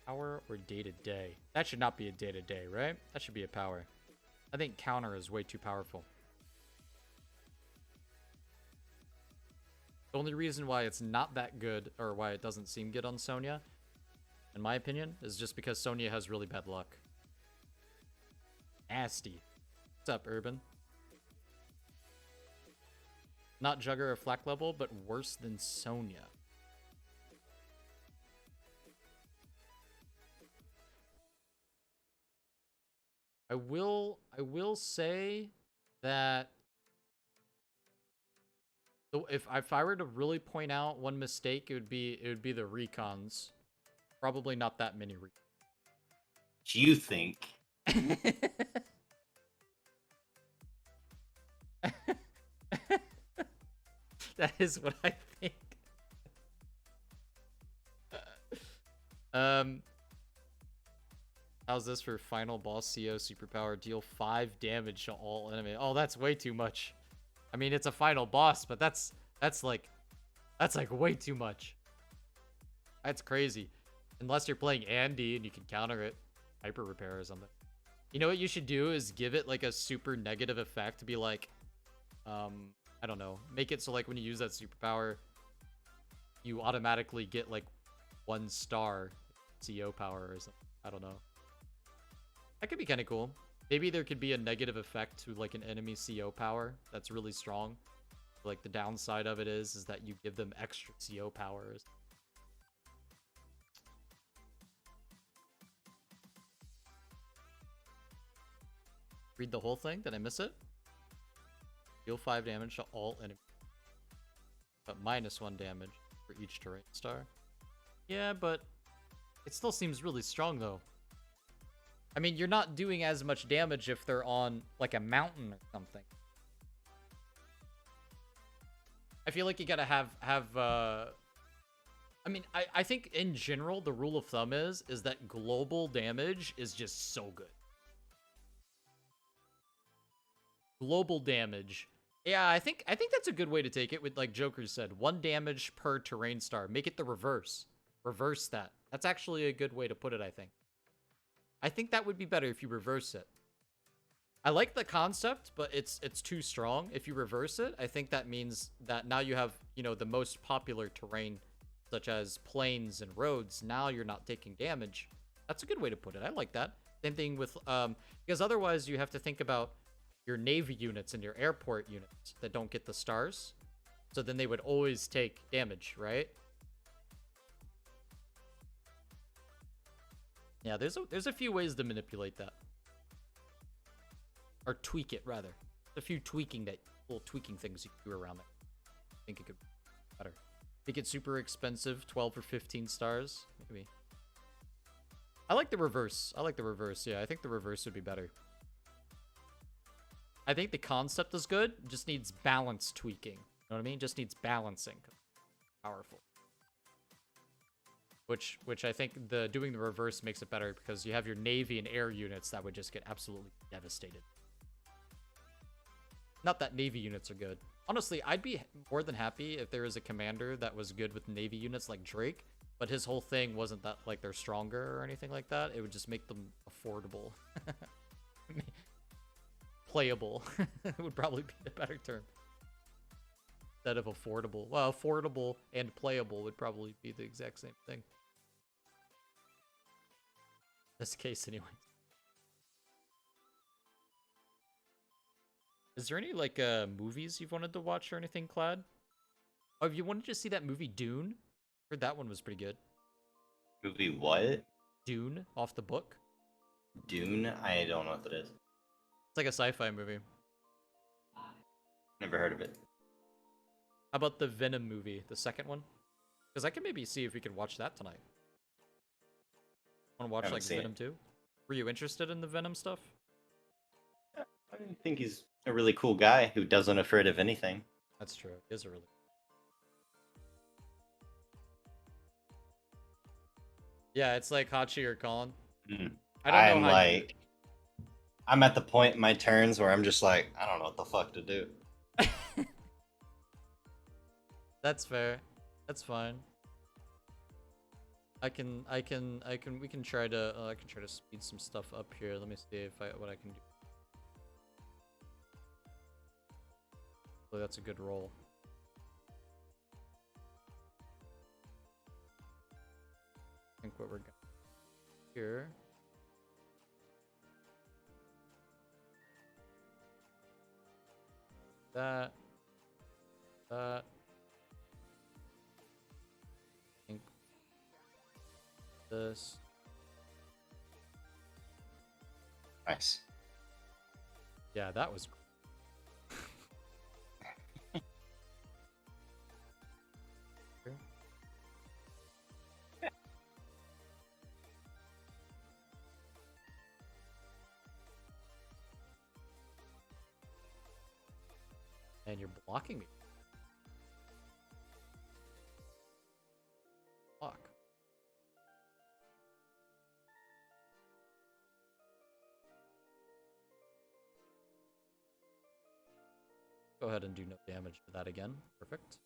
power or day-to-day? That should not be a day-to-day, right? That should be a power. I think counter is way too powerful. The only reason why it's not that good, or why it doesn't seem good on Sonya, in my opinion, is just because Sonya has really bad luck. Nasty. What's up, Urban? Not Jugger or Flak level, but worse than Sonya. I will say that if I were to really point out one mistake, it would be the recons. Probably not that many recons. You think? That is what I think. How's this for final boss CO superpower? Deal 5 damage to all enemy. Oh, that's way too much. I mean, it's a final boss, but that's like way too much. That's crazy. Unless you're playing Andy and you can counter it, hyper repair or something. You know what you should do is give it like a super negative effect to be like, I don't know, make it so like when you use that superpower, you automatically get like 1 star CO power or something. I don't know. That could be kind of cool. Maybe there could be a negative effect to like an enemy CO power that's really strong. Like the downside of it is that you give them extra CO powers. Read the whole thing? Did I miss it? Deal 5 damage to all enemies, but -1 damage for each terrain star. Yeah, but it still seems really strong though. I mean, you're not doing as much damage if they're on like a mountain or something. I feel like you gotta have I mean, I think in general, the rule of thumb is that global damage is just so good. Global damage. Yeah, I think that's a good way to take it with, like Joker said, 1 damage per terrain star. Make it the reverse. Reverse that. That's actually a good way to put it, I think. I think that would be better if you reverse it. I like the concept, but it's too strong. If you reverse it, I think that means that now you have, you know, the most popular terrain, such as plains and roads. Now you're not taking damage. That's a good way to put it. I like that. Same thing with, because otherwise you have to think about your navy units and your airport units that don't get the stars. So then they would always take damage, right? Yeah, there's a few ways to manipulate that. Or tweak it, rather. A few little tweaking things you can do around it. I think it could be better. Make it super expensive, 12 or 15 stars, maybe. I like the reverse. Yeah, I think the reverse would be better. I think the concept is good, just needs balance tweaking. You know what I mean? Just needs balancing. Powerful. Which I think doing the reverse makes it better because you have your navy and air units that would just get absolutely devastated. Not that navy units are good. Honestly, I'd be more than happy if there was a commander that was good with navy units like Drake, but his whole thing wasn't that like they're stronger or anything like that. It would just make them affordable. Playable would probably be the better term. Instead of affordable. Well, affordable and playable would probably be the exact same thing. This case anyway. Is there any like movies you've wanted to watch or anything, Clad? Oh, if you wanted to see that movie Dune, heard that one was pretty good. Movie what? Dune, off the book. Dune? I don't know what that is. It's like a sci-fi movie. Never heard of it. How about the Venom movie, the second one? Because I can maybe see if we could watch that tonight. Want to watch like Venom 2? Were you interested in the Venom stuff? I think he's a really cool guy who doesn't afraid of anything. That's true. He is a really... Yeah, it's like Hachi or Colin. I don't know how I'm at the point in my turns where I'm just like, I don't know what the fuck to do. That's fair. That's fine. We can try to speed some stuff up here. Let me see what I can do. Hopefully that's a good roll. I think what we're going here. That. I think this. Nice. Yeah, that was. And you're blocking me. Fuck. Go ahead and do no damage to that again. Perfect.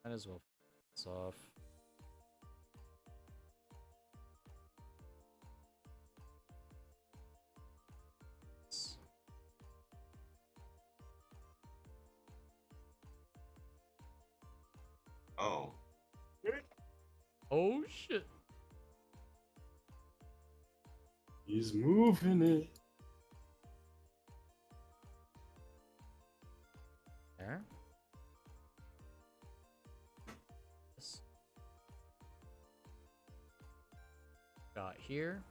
Might as well f this off. Oh. Oh shit. He's moving it. There. This. Got here.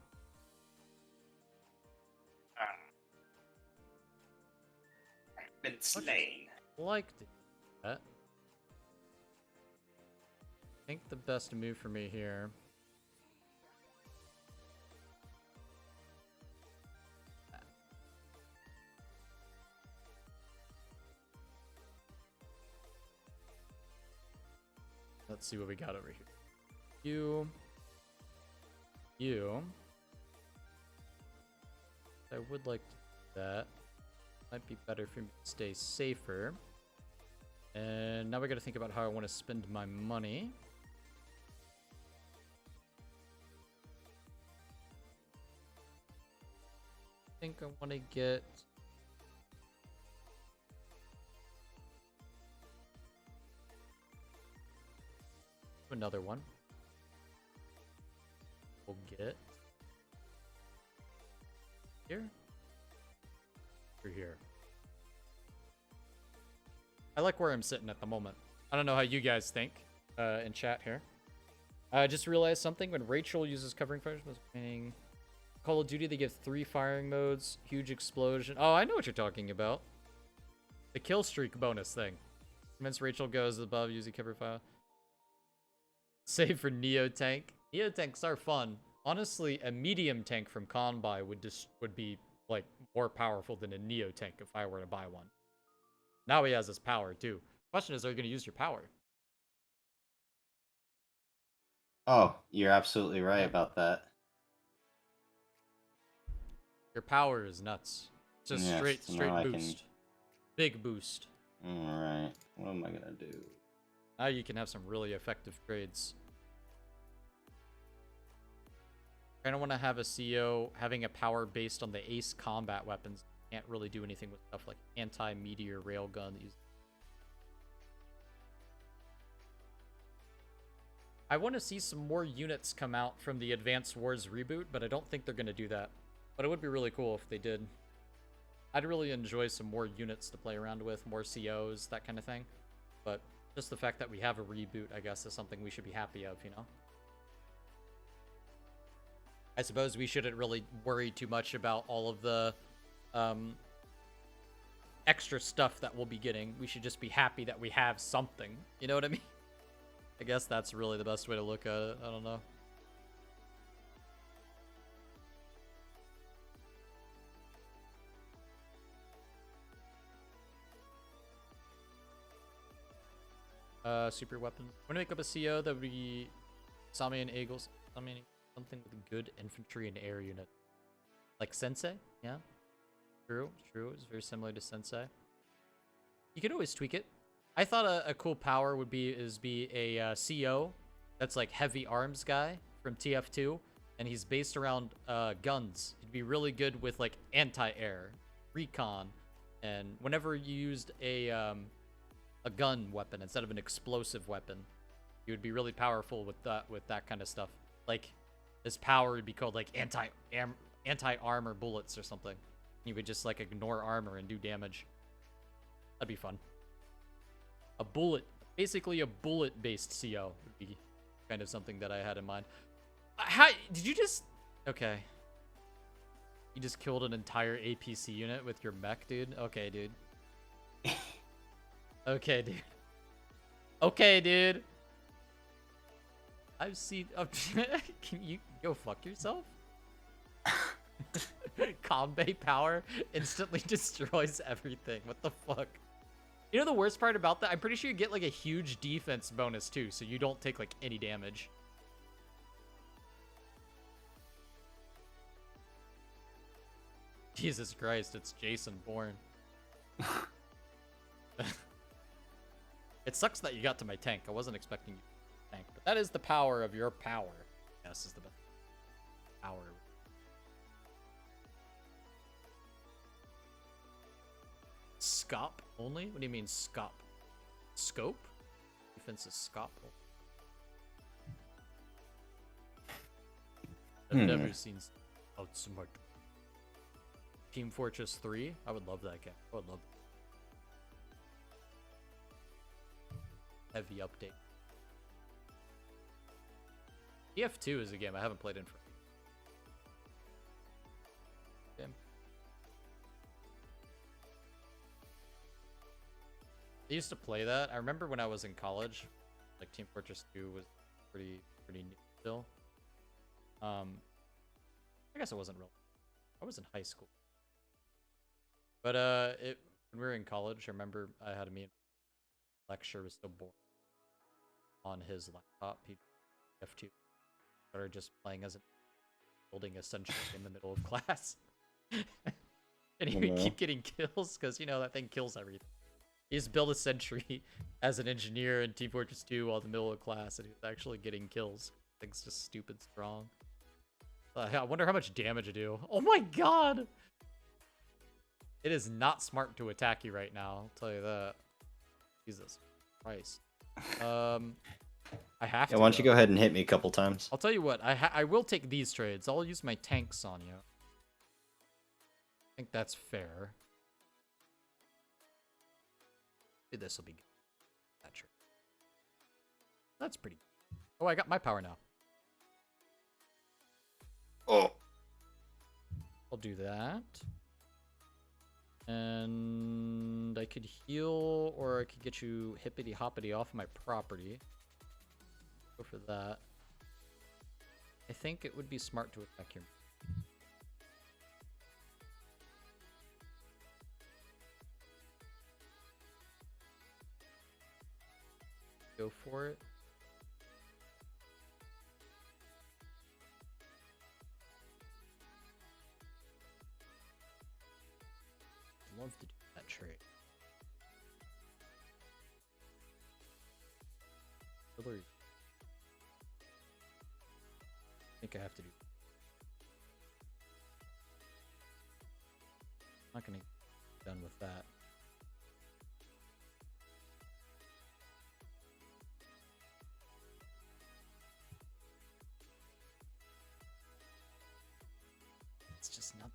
I've been slain. Like to do that. I think the best move for me here. Let's see what we got over here. You. I would like to do that. Might be better for me to stay safer. And now we got to think about how I want to spend my money. I think I want to get another one. We'll get here or here. I like where I'm sitting at the moment. I don't know how you guys think in chat here. I just realized something. When Rachel uses covering fires, meaning Call of Duty, they give 3 firing modes, huge explosion. Oh, I know what you're talking about. The kill streak bonus thing. Once Rachel goes above using cover fire. Save for Neo Tank. Neo Tanks are fun. Honestly, a medium tank from Kanbei would be like more powerful than a Neo Tank if I were to buy one. Now he has his power too. Question is, are you going to use your power? Oh, you're absolutely right about that. Your power is nuts. Just Yes, straight now I boost. Big boost. Alright, what am I gonna do? Now you can have some really effective trades. I don't want to have a CO having a power based on the ace combat weapons. Can't really do anything with stuff like anti-meteor railgun. I want to see some more units come out from the Advanced Wars reboot, but I don't think they're going to do that. But it would be really cool if they did. I'd really enjoy some more units to play around with, more COs, that kind of thing. But just the fact that we have a reboot, I guess, is something we should be happy of, you know? I suppose we shouldn't really worry too much about all of the extra stuff that we'll be getting. We should just be happy that we have something. You know what I mean? I guess that's really the best way to look at it. I don't know. Super weapons. I'm gonna make up a CO that would be Sami and Eagles. Something with good infantry and air unit. Like Sensei? Yeah. True. It's very similar to Sensei. You can always tweak it. I thought a cool power would be a CO that's like heavy arms guy from TF2, and he's based around guns. He'd be really good with like anti-air, recon, and whenever you used a gun weapon instead of an explosive weapon, you would be really powerful with that kind of stuff. Like his power would be called like anti-armor bullets or something. You would just like ignore armor and do damage. That'd be fun. Basically a bullet-based CO would be kind of something that I had in mind. How did you just? Okay. You just killed an entire APC unit with your mech, dude. Okay, dude. Okay, dude. Okay, dude. I've seen. Can you go fuck yourself? Kanbei power instantly destroys everything. What the fuck? You know the worst part about that? I'm pretty sure you get like a huge defense bonus too, so you don't take like any damage. Jesus Christ, it's Jason Bourne. It sucks that you got to my tank. I wasn't expecting you to tank, but that is the power of your power. Yes, is the best power. Scop only? What do you mean scop? Scope? Defense is scop. I've never seen outsmart. Team Fortress 3? I would love that game. I would love that. Heavy update. EF2 is a game I haven't played in for. Game. I used to play that. I remember when I was in college, like Team Fortress 2 was pretty new still. I guess it wasn't real. I was in high school. But when we were in college, I remember I had a meeting. Lecture was so boring. on his laptop. F2 that are just playing as a building a sentry in the middle of class. And he would keep getting kills because, you know, that thing kills everything. He just built a sentry as an engineer in Team Fortress 2 while in the middle of class, and he was actually getting kills. Thing's just stupid strong. I wonder how much damage it do. Oh my god! It is not smart to attack you right now, I'll tell you that. Jesus Christ. I have to. Yeah, why don't you go ahead and hit me a couple times? I'll tell you what, I will take these trades. I'll use my tanks on you. I think that's fair. Maybe this will be good. That trade. That's pretty good. Oh, I got my power now. Oh. I'll do that. And I could heal, or I could get you hippity hoppity off my property. Go for that. I think it would be smart to attack your. Go for it. I'd love to do that trade. Hillary. I think I have to do. I'm not gonna get done with that. It's just not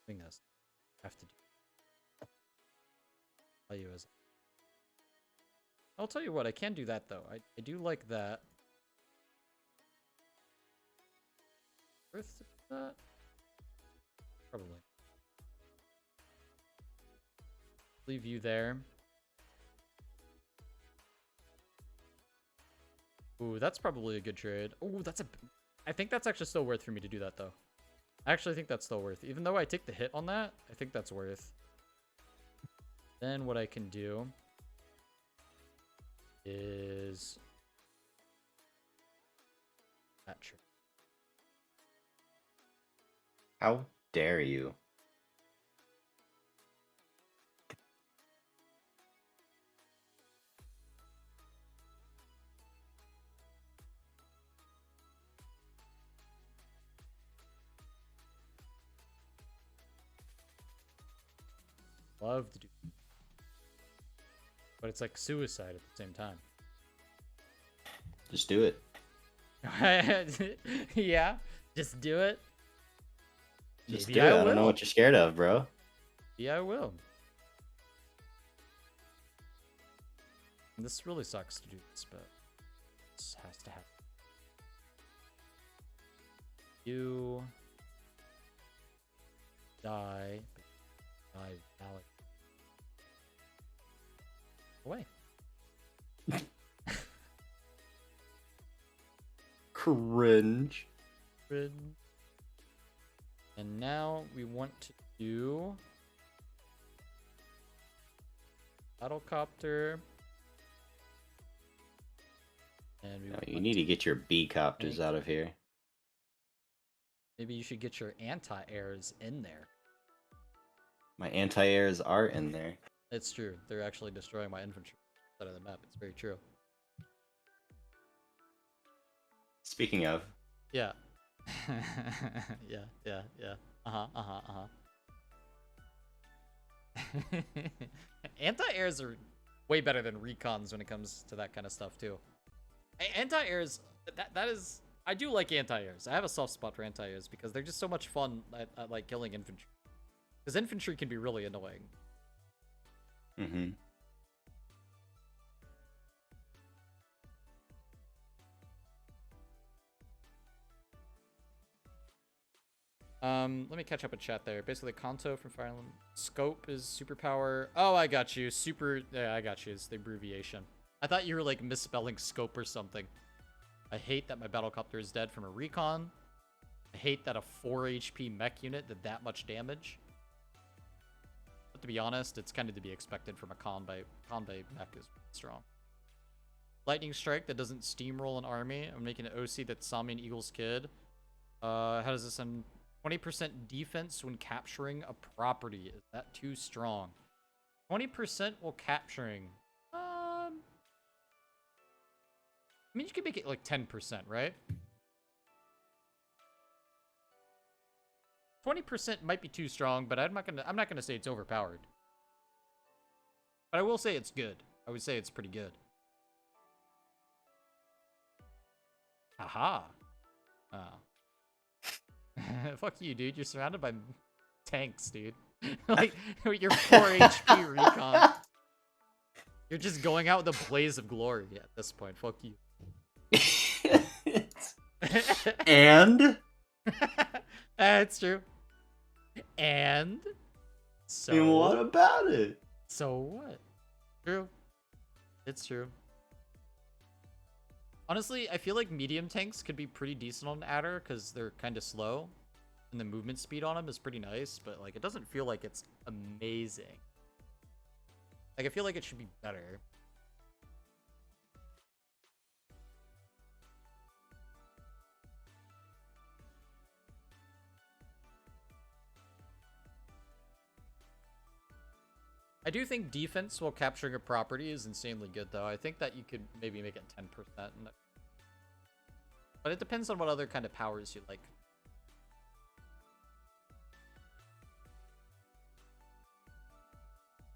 doing this. I have to do. Tell you as. I'll tell you what, I can do that though. I do like that. Worth that? Probably. Leave you there. Ooh, that's probably a good trade. Ooh, that's a. I think that's actually still worth for me to do that though. I actually think that's still worth. Even though I take the hit on that, I think that's worth. Then what I can do is that trade. How dare you? Love to do, but it's like suicide at the same time. Just do it. Yeah, just do it. Just Maybe do it. I don't will. know what you're scared of, bro. Yeah, I will. And this really sucks to do this, but this has to happen. You die, but die valid. Away. Cringe. And now we want to do Battlecopter. And we No, want you need to get your B copters out of here. Maybe you should get your anti-airs in there. My anti-airs are in there. It's true. They're actually destroying my infantry side of the map. It's very true. Speaking of, Yeah. yeah. Uh-huh. Anti-airs are way better than recons when it comes to that kind of stuff too. Anti-airs, that is, I do like anti-airs. I have a soft spot for anti-airs because they're just so much fun at like killing infantry. Because infantry can be really annoying. mm-hmm. Let me catch up a chat there. Basically, Kanto from Fire Emblem. Scope is superpower. Oh, I got you. Yeah, I got you. It's the abbreviation. I thought you were like misspelling scope or something. I hate that my battlecopter is dead from a recon. I hate that a 4 HP mech unit did that much damage. But to be honest, it's kind of to be expected from a Kanbei. Kanbei mech is strong. Lightning Strike that doesn't steamroll an army. I'm making an OC that's Sami and Eagle's Kid. How does this end? 20% defense when capturing a property. Is that too strong? 20% while capturing. I mean, you could make it like 10%, right? 20% might be too strong, but I'm not gonna say it's overpowered. But I will say it's good. I would say it's pretty good. Haha. Oh. Fuck you, dude. You're surrounded by tanks, dude. Like, you're 4 HP recon. You're just going out with a blaze of glory at this point. Fuck you. And? It's true. And? So And what about it? So what? True. It's true. Honestly, I feel like medium tanks could be pretty decent on Adder because they're kind of slow. And the movement speed on them is pretty nice, but like it doesn't feel like it's amazing. Like I feel like it should be better. I do think defense while capturing a property is insanely good, though. I think that you could maybe make it 10%. But it depends on what other kind of powers you like.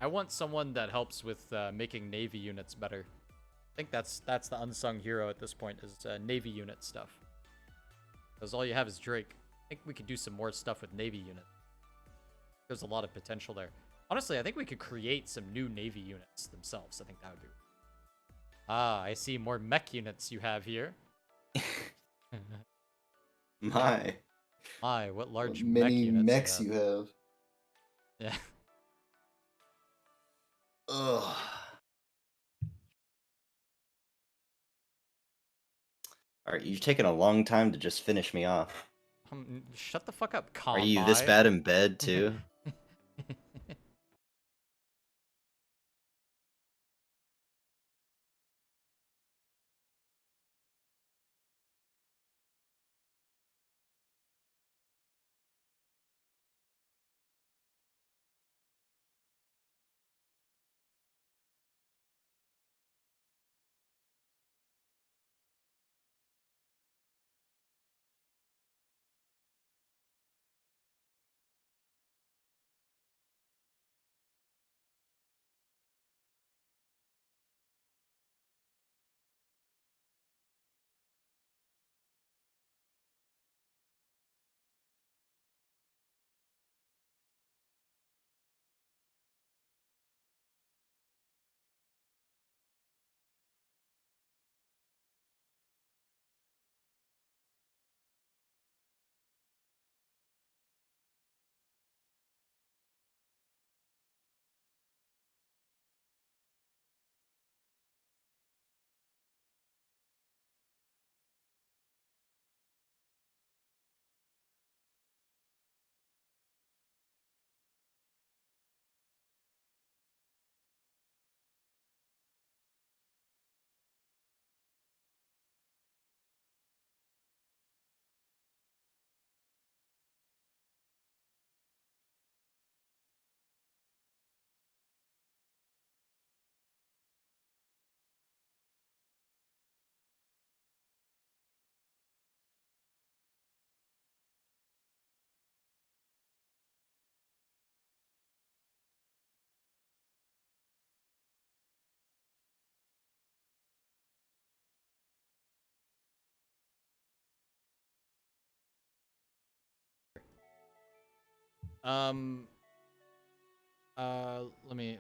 I want someone that helps with making Navy units better. I think that's the unsung hero at this point, is Navy unit stuff. Because all you have is Drake. I think we could do some more stuff with Navy units. There's a lot of potential there. Honestly, I think we could create some new Navy units themselves. I think that would be... Ah, I see more mech units you have here. My. My, what large What mech many units mechs you you have. Yeah. Ugh. Alright, you've taken a long time to just finish me off. Shut the fuck up, Kanbei. Are you this bad in bed, too?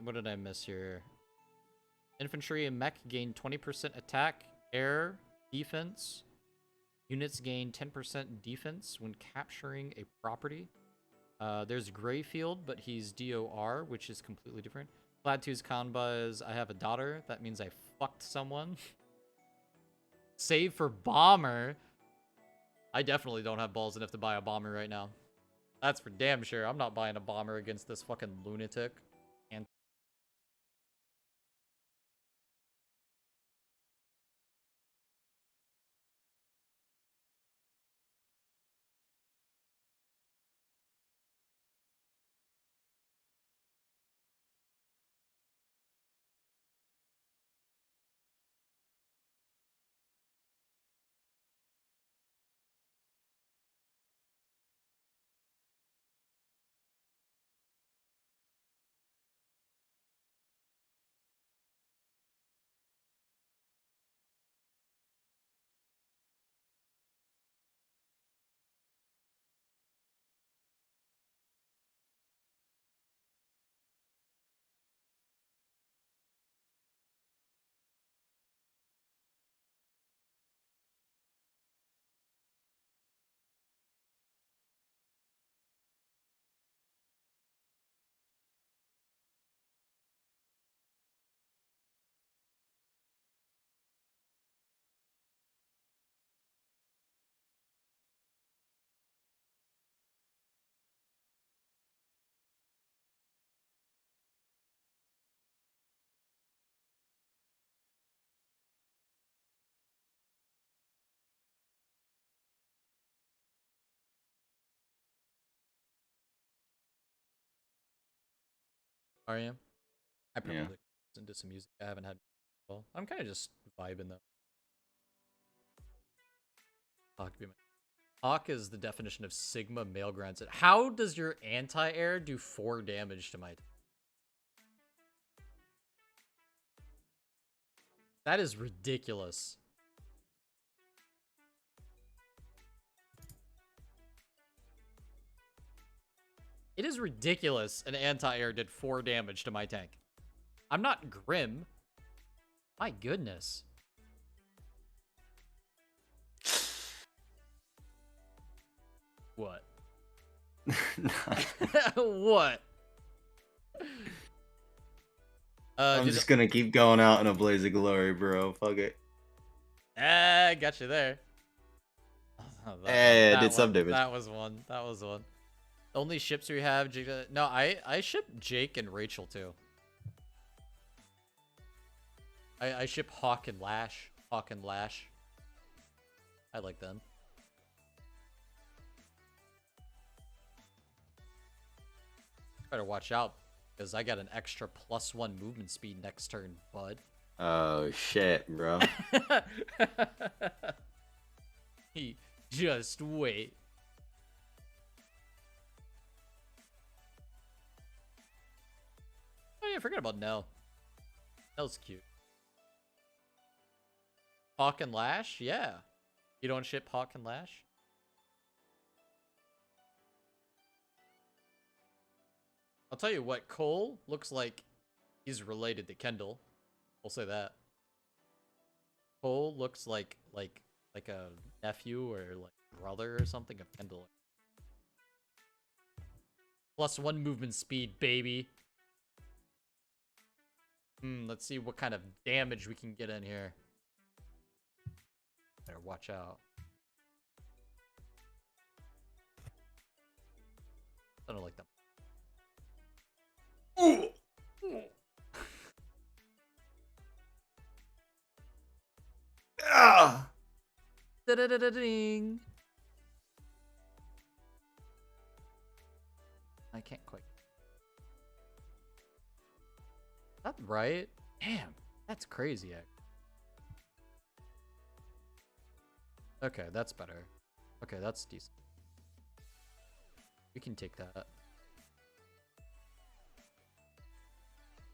What did I miss here? Infantry and mech gain 20% attack, air, defense. Units gain 10% defense when capturing a property. There's Greyfield, but he's DOR, which is completely different. Cladtu's Kanbei is I have a daughter. That means I fucked someone. Save for bomber. I definitely don't have balls enough to buy a bomber right now. That's for damn sure. I'm not buying a bomber against this fucking lunatic. Are you? I probably Yeah. listen to some music I haven't had. Well, I'm kind of just vibing though. Hawk is the definition of Sigma male grunted. How does your anti-air do 4 damage to my... That is ridiculous. It is ridiculous an anti-air did 4 damage to my tank. I'm not Grim. My goodness. What? What? I'm just gonna keep going out in a blaze of glory, bro. Fuck it. Got you there. Hey, I did some damage. That was one. That was one. Only ships we have. No, I ship Jake and Rachel too. I ship Hawk and Lash. Hawk and Lash. I like them. Better watch out, because I got an extra +1 movement speed next turn, bud. Oh shit, bro. Just wait. Oh yeah, forget about Nell. Nell's cute. Hawk and Lash? Yeah. You don't ship Hawk and Lash? I'll tell you what, Cole looks like he's related to Kendall. We'll say that. Cole looks like a nephew or like brother or something of Kendall. +1 movement speed, baby. Let's see what kind of damage we can get in here. Better watch out. I don't like them. Ah! Da-da-da-da-ding. I can't quite. Is that right? Damn, that's crazy. Okay, that's better. Okay, that's decent. We can take that.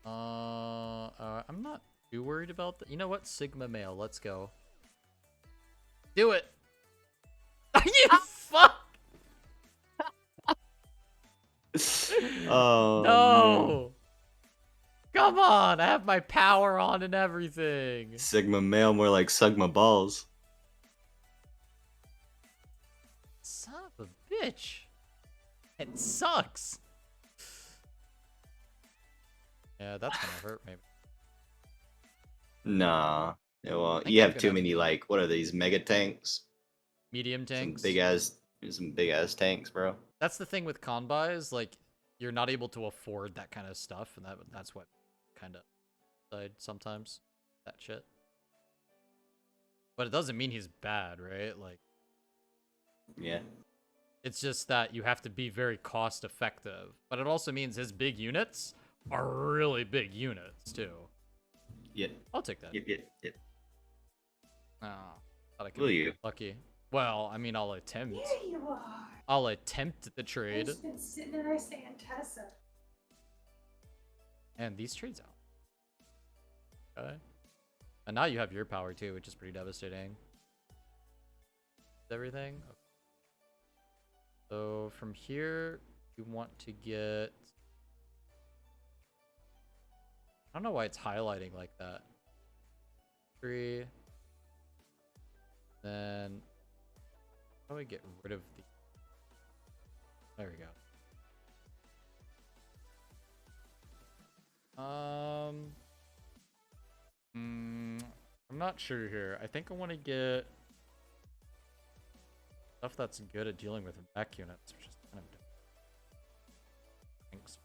I'm not too worried about that. You know what? Sigma male, let's go. Do it! You fuck! Oh No! Come on, I have my power on and everything. man. Sigma male, more like Sigma balls. Son of a bitch. It sucks. Yeah, that's gonna hurt maybe. Nah. Yeah, well, think you I'm have too gonna- many, like, what are these, mega tanks? Medium tanks. Some big ass tanks, bro. That's the thing with Kanbei is like you're not able to afford that kind of stuff, and that's what kind of side sometimes that shit. But it doesn't mean he's bad, right? Like Yeah. it's just that you have to be very cost effective. But it also means his big units are really big units too. Yep. I'll take that. Yep. Oh, thought I could Will be you? lucky. Well, I mean, I'll attempt. Yeah, you are. I'll attempt the I've trade. just been sitting there saying Tessa. And these trades out. Okay. And now you have your power too, which is pretty devastating. Everything. Okay. So from here, you want to get... I don't know why it's highlighting like that. 3. Then... How do I get rid of the... There we go. I'm not sure here. I think I want to get stuff that's good at dealing with mech units, which is kind of different. Thanks.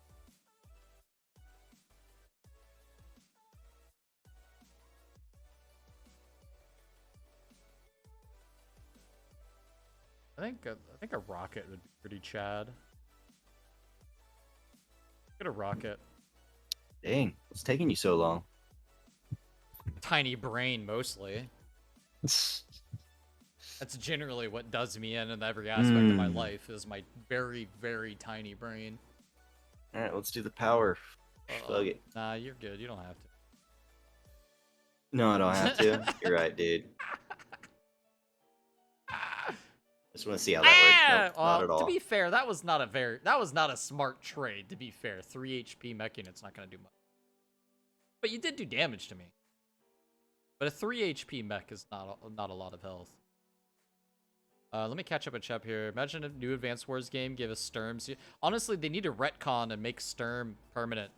I think a rocket would be pretty chad. Get a rocket. Dang, what's taking you so long? Tiny brain, mostly. That's generally what does me in every aspect of my life, is my very, very tiny brain. Alright, let's do the power. Fuck it. Nah, you're good. You don't have to. No, I don't have to. You're right, dude. Just want to see how that works. Nope, not at all. To be fair, that was not a smart trade, to be fair. 3 HP mech unit's not gonna do much. But you did do damage to me. But a 3 HP mech is not a lot of health. Let me catch up a chap here. Imagine a new Advanced Wars game gave us Sturms. Honestly, they need to retcon and make Sturm permanent.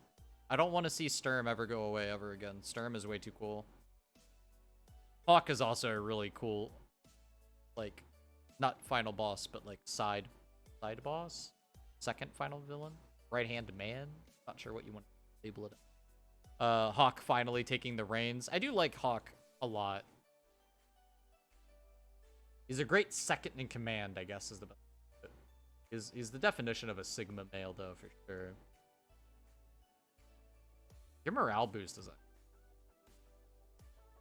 I don't want to see Sturm ever go away ever again. Sturm is way too cool. Hawk is also a really cool, like, not final boss, but like side boss? Second final villain? Right-hand man? Not sure what you want to label it. Hawk finally taking the reins. I do like Hawk a lot. He's a great second in command, I guess, is the best. He's the definition of a Sigma male, though, for sure. Your morale boost is that.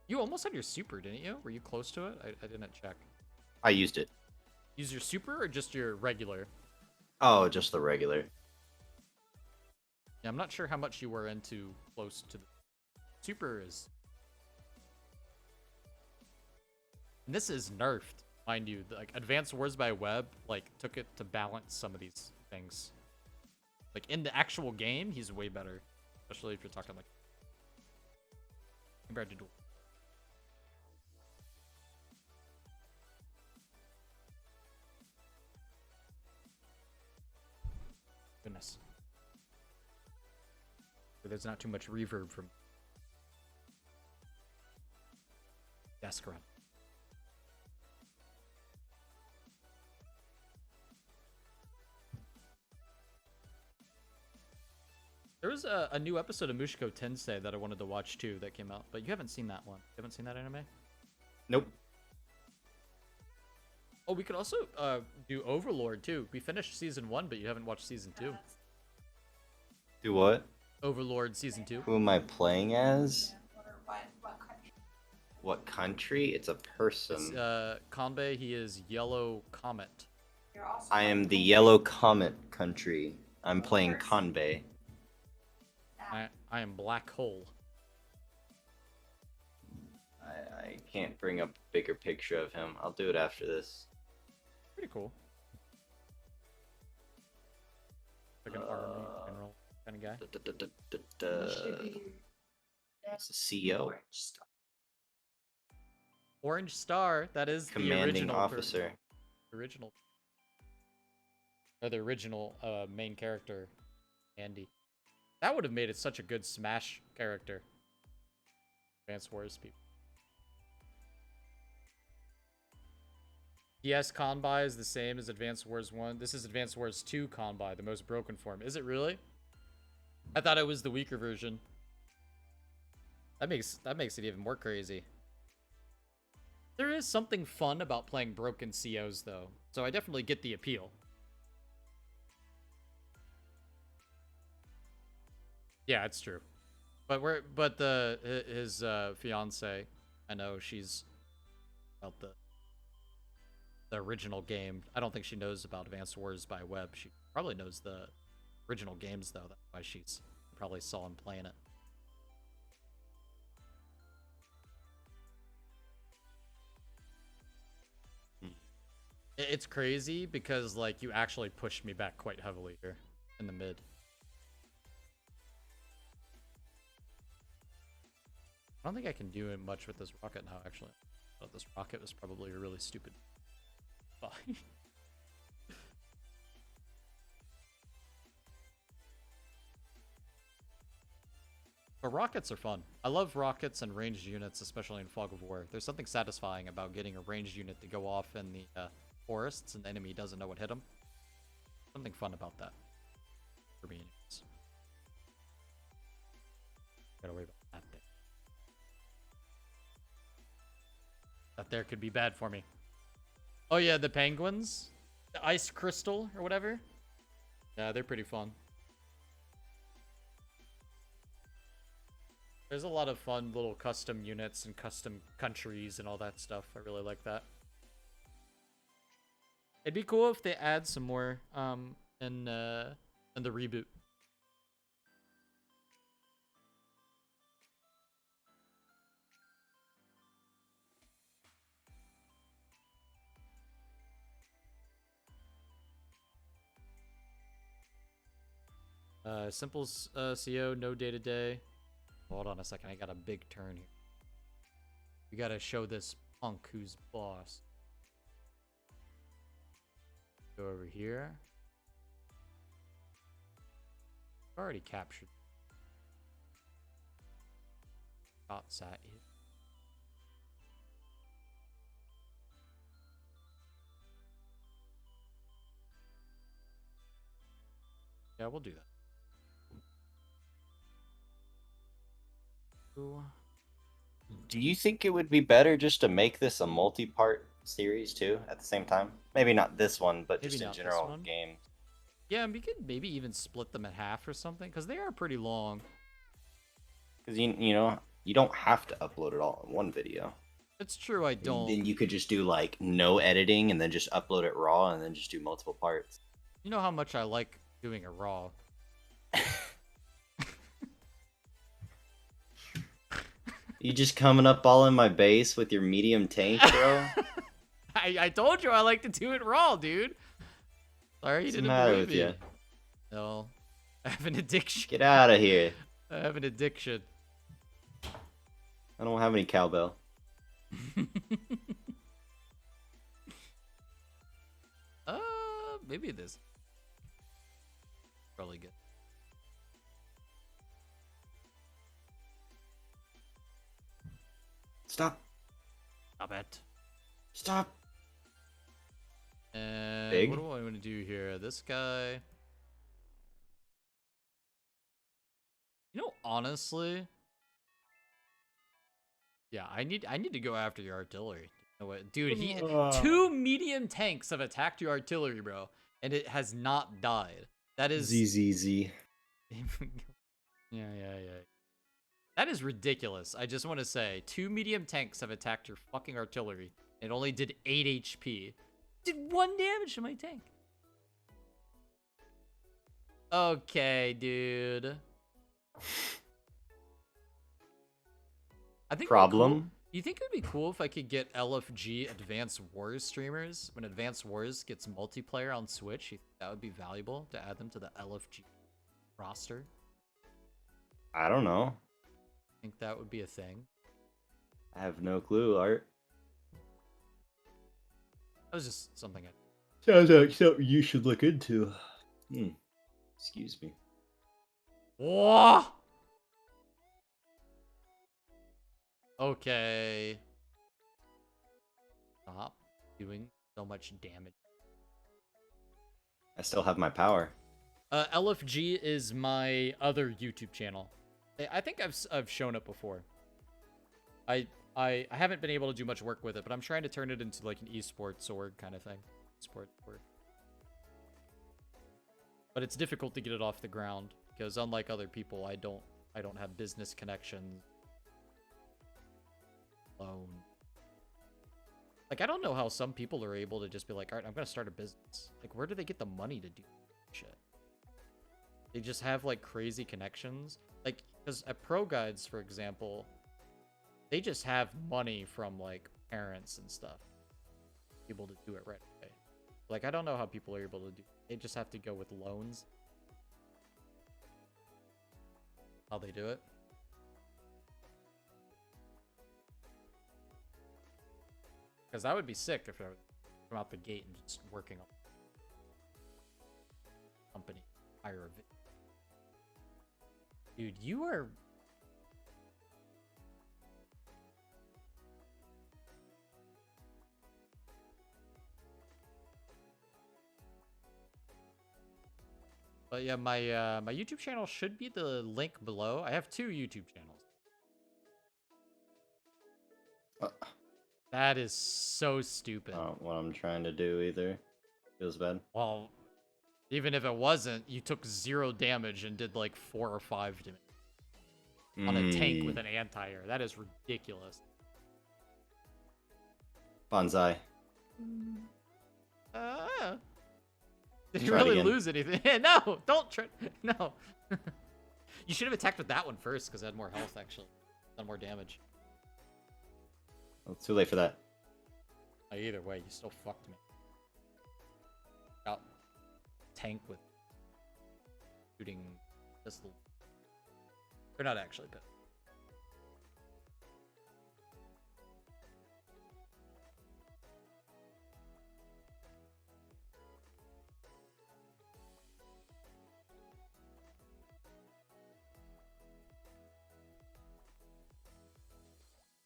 You almost had your super, didn't you? Were you close to it? I didn't check. I used it. Use your super or just your regular? Oh, just the regular. Yeah, I'm not sure how much you were into close to the super is. And this is nerfed, mind you. Like Advanced Wars by Web, like took it to balance some of these things. Like in the actual game, he's way better, especially if you're talking like compared to duel. Goodness. There's not too much reverb from desk run. There was a new episode of Mushiko Tensei that I wanted to watch too that came out, but you haven't seen that one. You haven't seen that anime? Nope. Oh, we could also do Overlord too. We finished season 1, but you haven't watched season 2. Do what? Overlord season 2. Who am I playing as? What country? What country? It's a person. It's, Kanbei, he is Yellow Comet. You're also I am the Yellow Comet country. I'm playing Kanbei. I am Black Hole. I can't bring up a bigger picture of him. I'll do it after this. Pretty cool. Like an army general kind of guy. It's the CEO. Orange Star, that is the Commanding original officer. The original main character, Andy. That would have made it such a good Smash character. Advanced Wars people. Yes, Kanbei is the same as Advanced Wars 1. This is Advanced Wars 2 Kanbei, the most broken form. Is it really? I thought it was the weaker version. That makes it even more crazy. There is something fun about playing broken COs though, so I definitely get the appeal. Yeah, it's true. But his fiance, I know she's about the original game. I don't think she knows about Advanced Wars by Web. She probably knows the original games though. That's why she's probably saw him playing it. It's crazy because like you actually pushed me back quite heavily here in the mid. I don't think I can do much with this rocket now, actually. But this rocket was probably a really stupid buy. But rockets are fun. I love rockets and ranged units, especially in Fog of War. There's something satisfying about getting a ranged unit to go off in the forests and the enemy doesn't know what hit them. Something fun about that. For me, anyways. Gotta worry about that thing. That there could be bad for me. Oh yeah, the penguins? The ice crystal or whatever? Yeah, they're pretty fun. There's a lot of fun little custom units and custom countries and all that stuff. I really like that. It'd be cool if they add some more in the reboot. Simple CO, no day to day. Hold on a second, I got a big turn here. We gotta show this punk who's boss. Go over here. Already captured. Got sat here. Yeah, we'll do that. Ooh. Do you think it would be better just to make this a multi-part series too at the same time? Maybe not this one, but Maybe just in not this general one. game. Yeah, and we could maybe even split them in half or something, because they are pretty long. Because you know, you don't have to upload it all in one video. It's true, I don't. Then you could just do like no editing and then just upload it raw and then just do multiple parts. You know how much I like doing it raw. You just coming up all in my base with your medium tank, bro? I told you I like to do it raw, dude. Sorry you What's the didn't matter believe with me. you? No. I have an addiction. Get out of here. I have an addiction. I don't have any cowbell. Maybe this. Probably good. Stop. Stop it. Stop. And Big? what do I want to do here? This guy. You know, honestly. Yeah, I need to go after your artillery. You know what? Dude, 2 medium tanks have attacked your artillery, bro, and it has not died. That is ZZZ. yeah. That is ridiculous. I just want to say, 2 medium tanks have attacked your fucking artillery. It only did 8 HP. Did 1 damage to my tank. Okay, dude. I think Problem? You think it would be cool if I could get LFG Advanced Wars streamers? When Advanced Wars gets multiplayer on Switch, you think that would be valuable to add them to the LFG roster? I don't know. Think that would be a thing? I have no clue, Art. That was just something I... Sounds like something you should look into. Excuse me. Whoa! Okay. Stop doing so much damage. I still have my power. LFG is my other YouTube channel. I think I've shown it before. I haven't been able to do much work with it, but I'm trying to turn it into like an esports org kind of thing. Sport org. But it's difficult to get it off the ground because unlike other people, I don't have business connections. Alone. Like I don't know how some people are able to just be like, all right, I'm gonna start a business. Like where do they get the money to do shit? They just have like crazy connections. Like because at Pro Guides, for example, they just have money from like parents and stuff. Able to do it right away. Like I don't know how people are able to do. They just have to go with loans. How they do it. Because that would be sick if I was from out the gate and just working on company. Hire a dude, you are... But yeah, my YouTube channel should be the link below. I have 2 YouTube channels. That is so stupid. Not what I'm trying to do either. Feels bad. Well, even if it wasn't, you took 0 damage and did like 4 or 5 damage. on a tank with an anti-air. That is ridiculous. Bonsai. Did you Try it really again. lose anything? No, don't try. No. You should have attacked with that one first because it had more health, actually. Done more damage. Well, it's too late for that. Either way, you still fucked me. Got tank with shooting pistol. They're not actually good.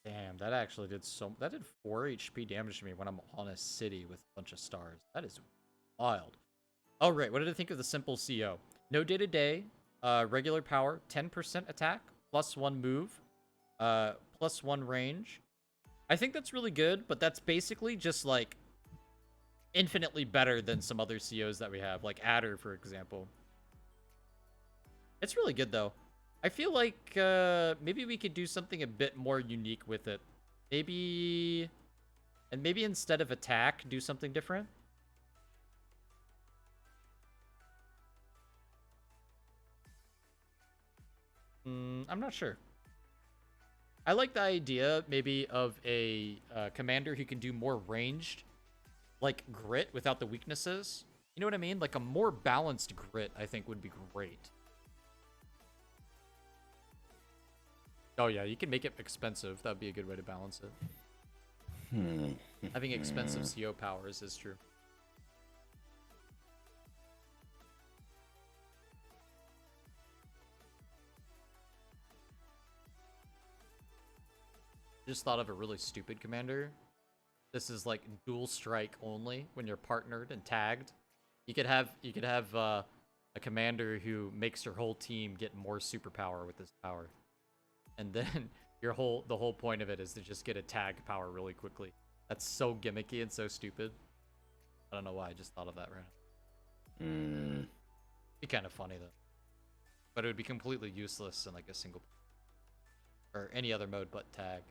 Damn, that actually did that did 4 HP damage to me when I'm on a city with a bunch of stars. That is wild. Oh, right. What did I think of the simple CO? No day-to-day, regular power, 10% attack, +1 move, +1 range. I think that's really good, but that's basically just, like, infinitely better than some other COs that we have, like Adder, for example. It's really good, though. I feel like maybe we could do something a bit more unique with it. Maybe instead of attack, do something different. I'm not sure. I like the idea maybe of a commander who can do more ranged, like grit without the weaknesses. You know what I mean? Like a more balanced grit, I think would be great. Oh yeah, you can make it expensive. That'd be a good way to balance it. Having expensive CO powers is true. Just thought of a really stupid commander. This is like dual strike only when you're partnered and tagged. You could have a commander who makes your whole team get more superpower with this power. And then the whole point of it is to just get a tag power really quickly. That's so gimmicky and so stupid. I don't know why I just thought of that right now. Be kind of funny though. But it would be completely useless in like a single or any other mode but tag.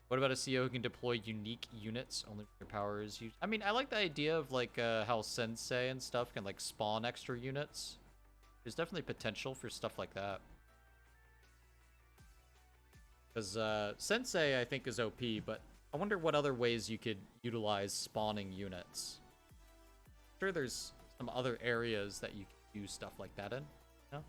What about a CO who can deploy unique units only when your power is used? I mean, I like the idea of like how Sensei and stuff can like spawn extra units. There's definitely potential for stuff like that. Because Sensei, I think, is OP, but I wonder what other ways you could utilize spawning units. I'm sure there's some other areas that you can use stuff like that in. No?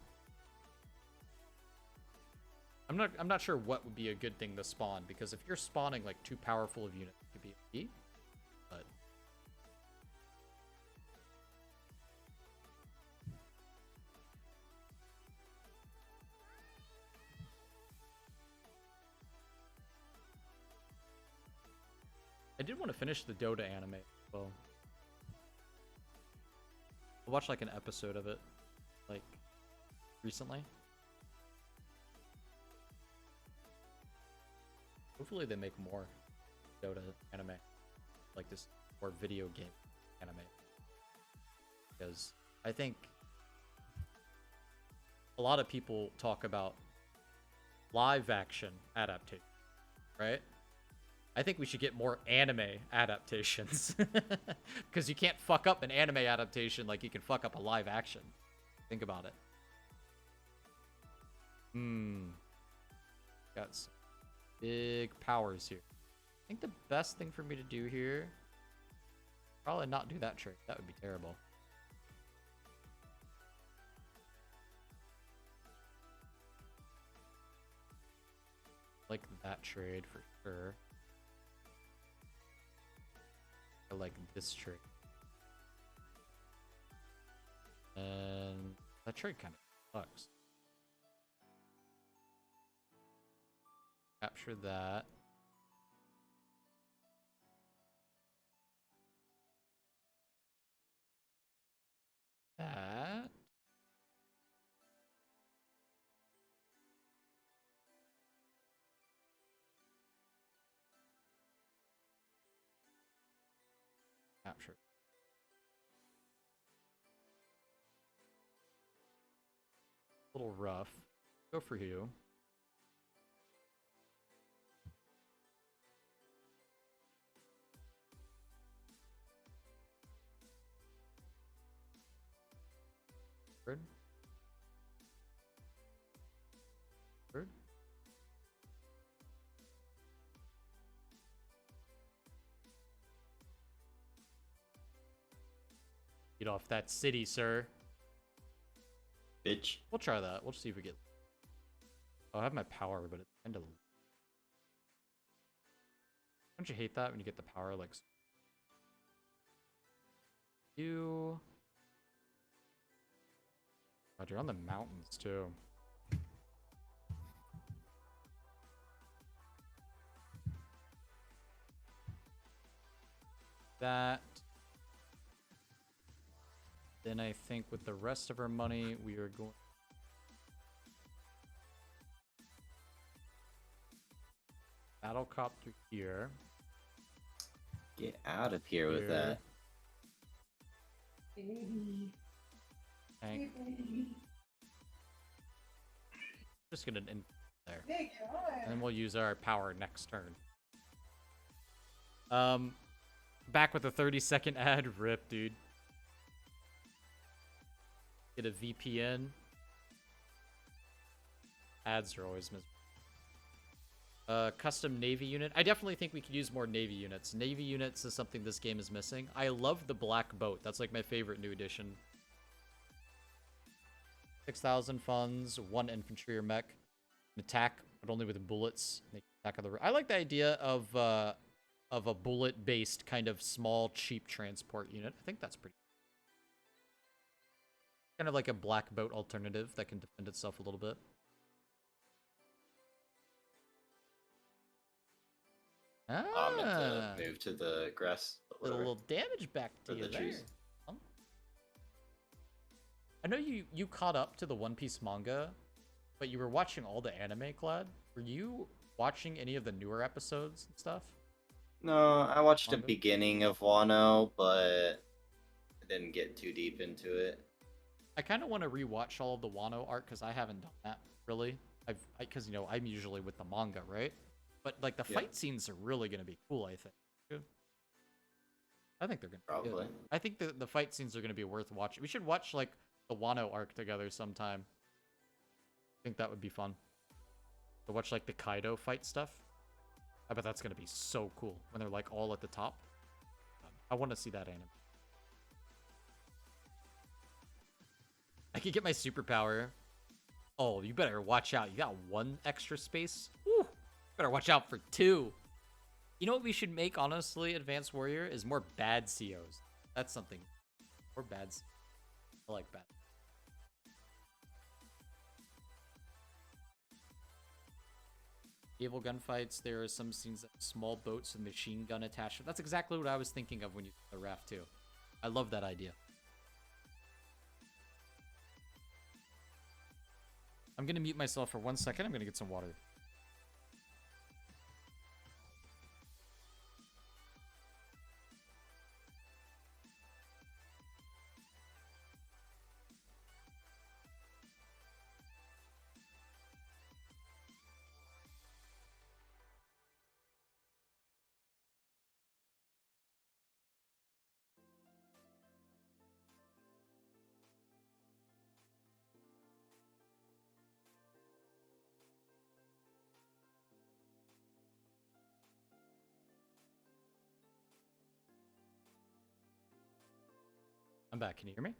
I'm not sure what would be a good thing to spawn, because if you're spawning like too powerful of units, it could be OP. But I did want to finish the Dota anime as well. I watched like an episode of it, like, recently. Hopefully they make more Dota anime, like this more video game anime. Because I think a lot of people talk about live action adaptation, right? I think we should get more anime adaptations. Because you can't fuck up an anime adaptation like you can fuck up a live action. Think about it. Got some big powers here. I think the best thing for me to do here, probably not do that trick. That would be terrible. Like that trade for sure. I like this trick. And that trade kind of sucks. Capture that. That. Capture. A little rough. Go for you. Third. Third. Get off that city, sir. Bitch. We'll try that. We'll see if we get... Oh, I have my power, but it's kind of... Don't you hate that when you get the power, like... You... God, you're on the mountains, too. That... Then I think with the rest of our money, we are going... Battle cop through here. Get out of here with that. Tank. Just gonna in there. And then we'll use our power next turn. Back with a 30-second ad. Rip, dude. Get a VPN. Ads are always miserable. Custom Navy unit. I definitely think we could use more Navy units. Navy units is something this game is missing. I love the black boat. That's like my favorite new addition. 6,000 funds, 1 infantry or mech. An attack, but only with bullets. They can attack on the... I like the idea of a bullet-based kind of small, cheap transport unit. I think that's pretty... Kind of like a black boat alternative that can defend itself a little bit. I'm meant to move to the grass. Did a little damage back to Or you the there. trees. I know you caught up to the One Piece manga, but you were watching all the anime, Clad. Were you watching any of the newer episodes and stuff? No, I watched the Manga? beginning of Wano, but I didn't get too deep into it. I kind of want to rewatch all of the Wano arc because I haven't done that really. Because you know I'm usually with the manga, right? But like the Yeah. fight scenes are really gonna be cool. I think. I think they're gonna be Probably. good. I think the fight scenes are gonna be worth watching. We should watch like the Wano arc together sometime. I think that would be fun. To watch like the Kaido fight stuff. I bet that's gonna be so cool when they're like all at the top. I want to see that anime. I could get my superpower. Oh, you better watch out. You got 1 extra space? Woo! Better watch out for 2. You know what we should make, honestly, Advanced Warrior? Is more bad COs. That's something. More bad. I like bad. Naval gunfights, there are some scenes that have small boats with machine gun attachment. That's exactly what I was thinking of when you said the raft too. I love that idea. I'm gonna mute myself for 1 second. I'm gonna get some water. I'm back. Can you hear me?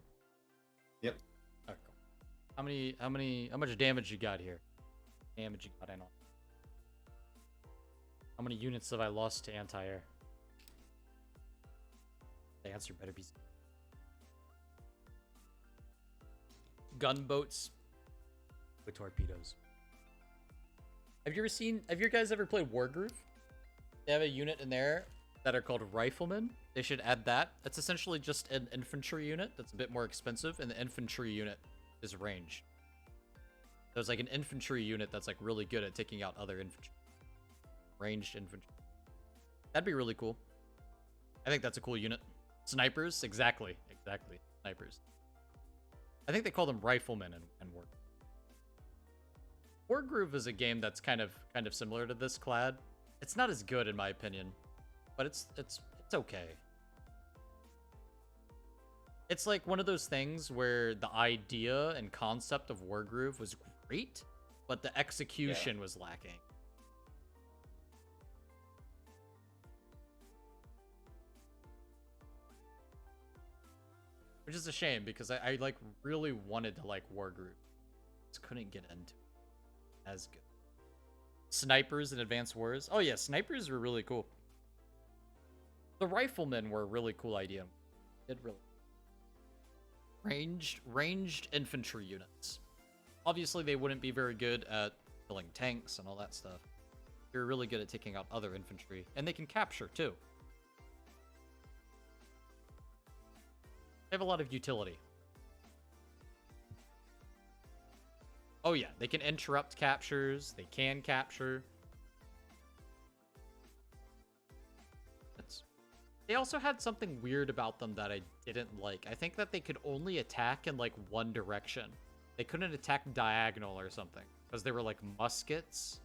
Yep. Alright, cool. How much damage you got here? Damage you got in on. How many units have I lost to anti-air? The answer better be gunboats with torpedoes. Have you guys ever played Wargroove? They have a unit in there that are called riflemen. They should add that. That's essentially just an infantry unit that's a bit more expensive, and the infantry unit is ranged. There's like an infantry unit that's like really good at taking out other infantry. Ranged infantry. That'd be really cool. I think that's a cool unit. Snipers, exactly. Snipers. I think they call them riflemen in War. Wargroove is a game that's kind of similar to this, Clad. It's not as good in my opinion, but it's okay. It's like one of those things where the idea and concept of Wargroove was great, but the execution was lacking. Which is a shame because I like really wanted to like Wargroove. Just couldn't get into it as good. Snipers in Advanced Wars. Oh yeah, snipers were really cool. The riflemen were a really cool idea. It really ranged infantry units. Obviously, they wouldn't be very good at killing tanks and all that stuff. They're really good at taking out other infantry, and they can capture too. They have a lot of utility. Oh yeah, they can interrupt captures. They can capture. They also had something weird about them that I didn't like. I think that they could only attack in like one direction. They couldn't attack diagonal or something because they were like muskets.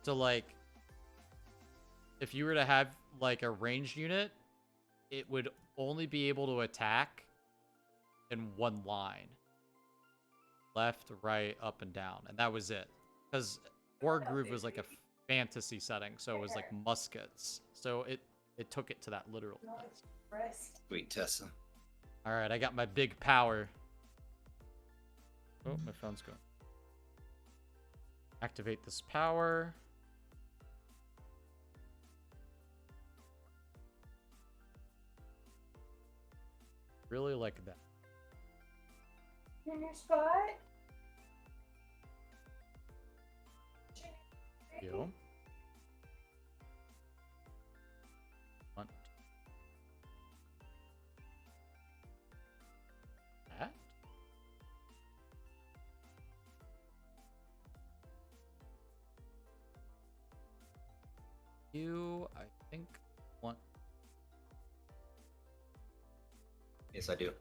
So like, if you were to have like a ranged unit, it would only be able to attack in one line. Left, right, up, and down. And that was it. Because Wargroove was like a fantasy setting, so it was like muskets. So it took it to that literal place. Sweet Tessa. Alright, I got my big power. Oh, my phone's going. Activate this power. Really like that. In your spot? You. One. That. You, I think, want. Yes, I do.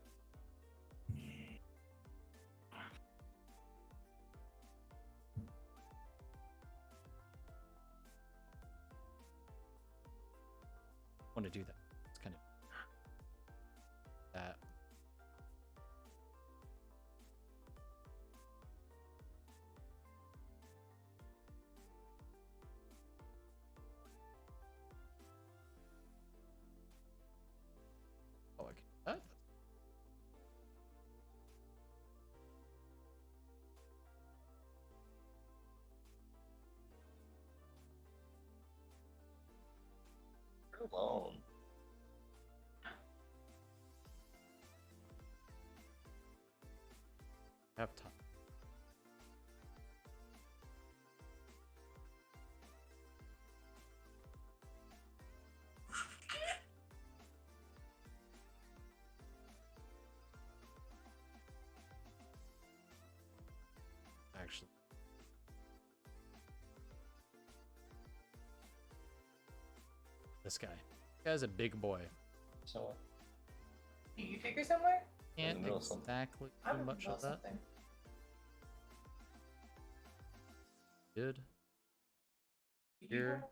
Want to do that. It's kind of that. Oh, I can do that. Alone. Have time. Actually. This guy. This guy's a big boy. So You figure somewhere? Can't middle of something. exactly I'm do in the much middle of that. something. Good. Here.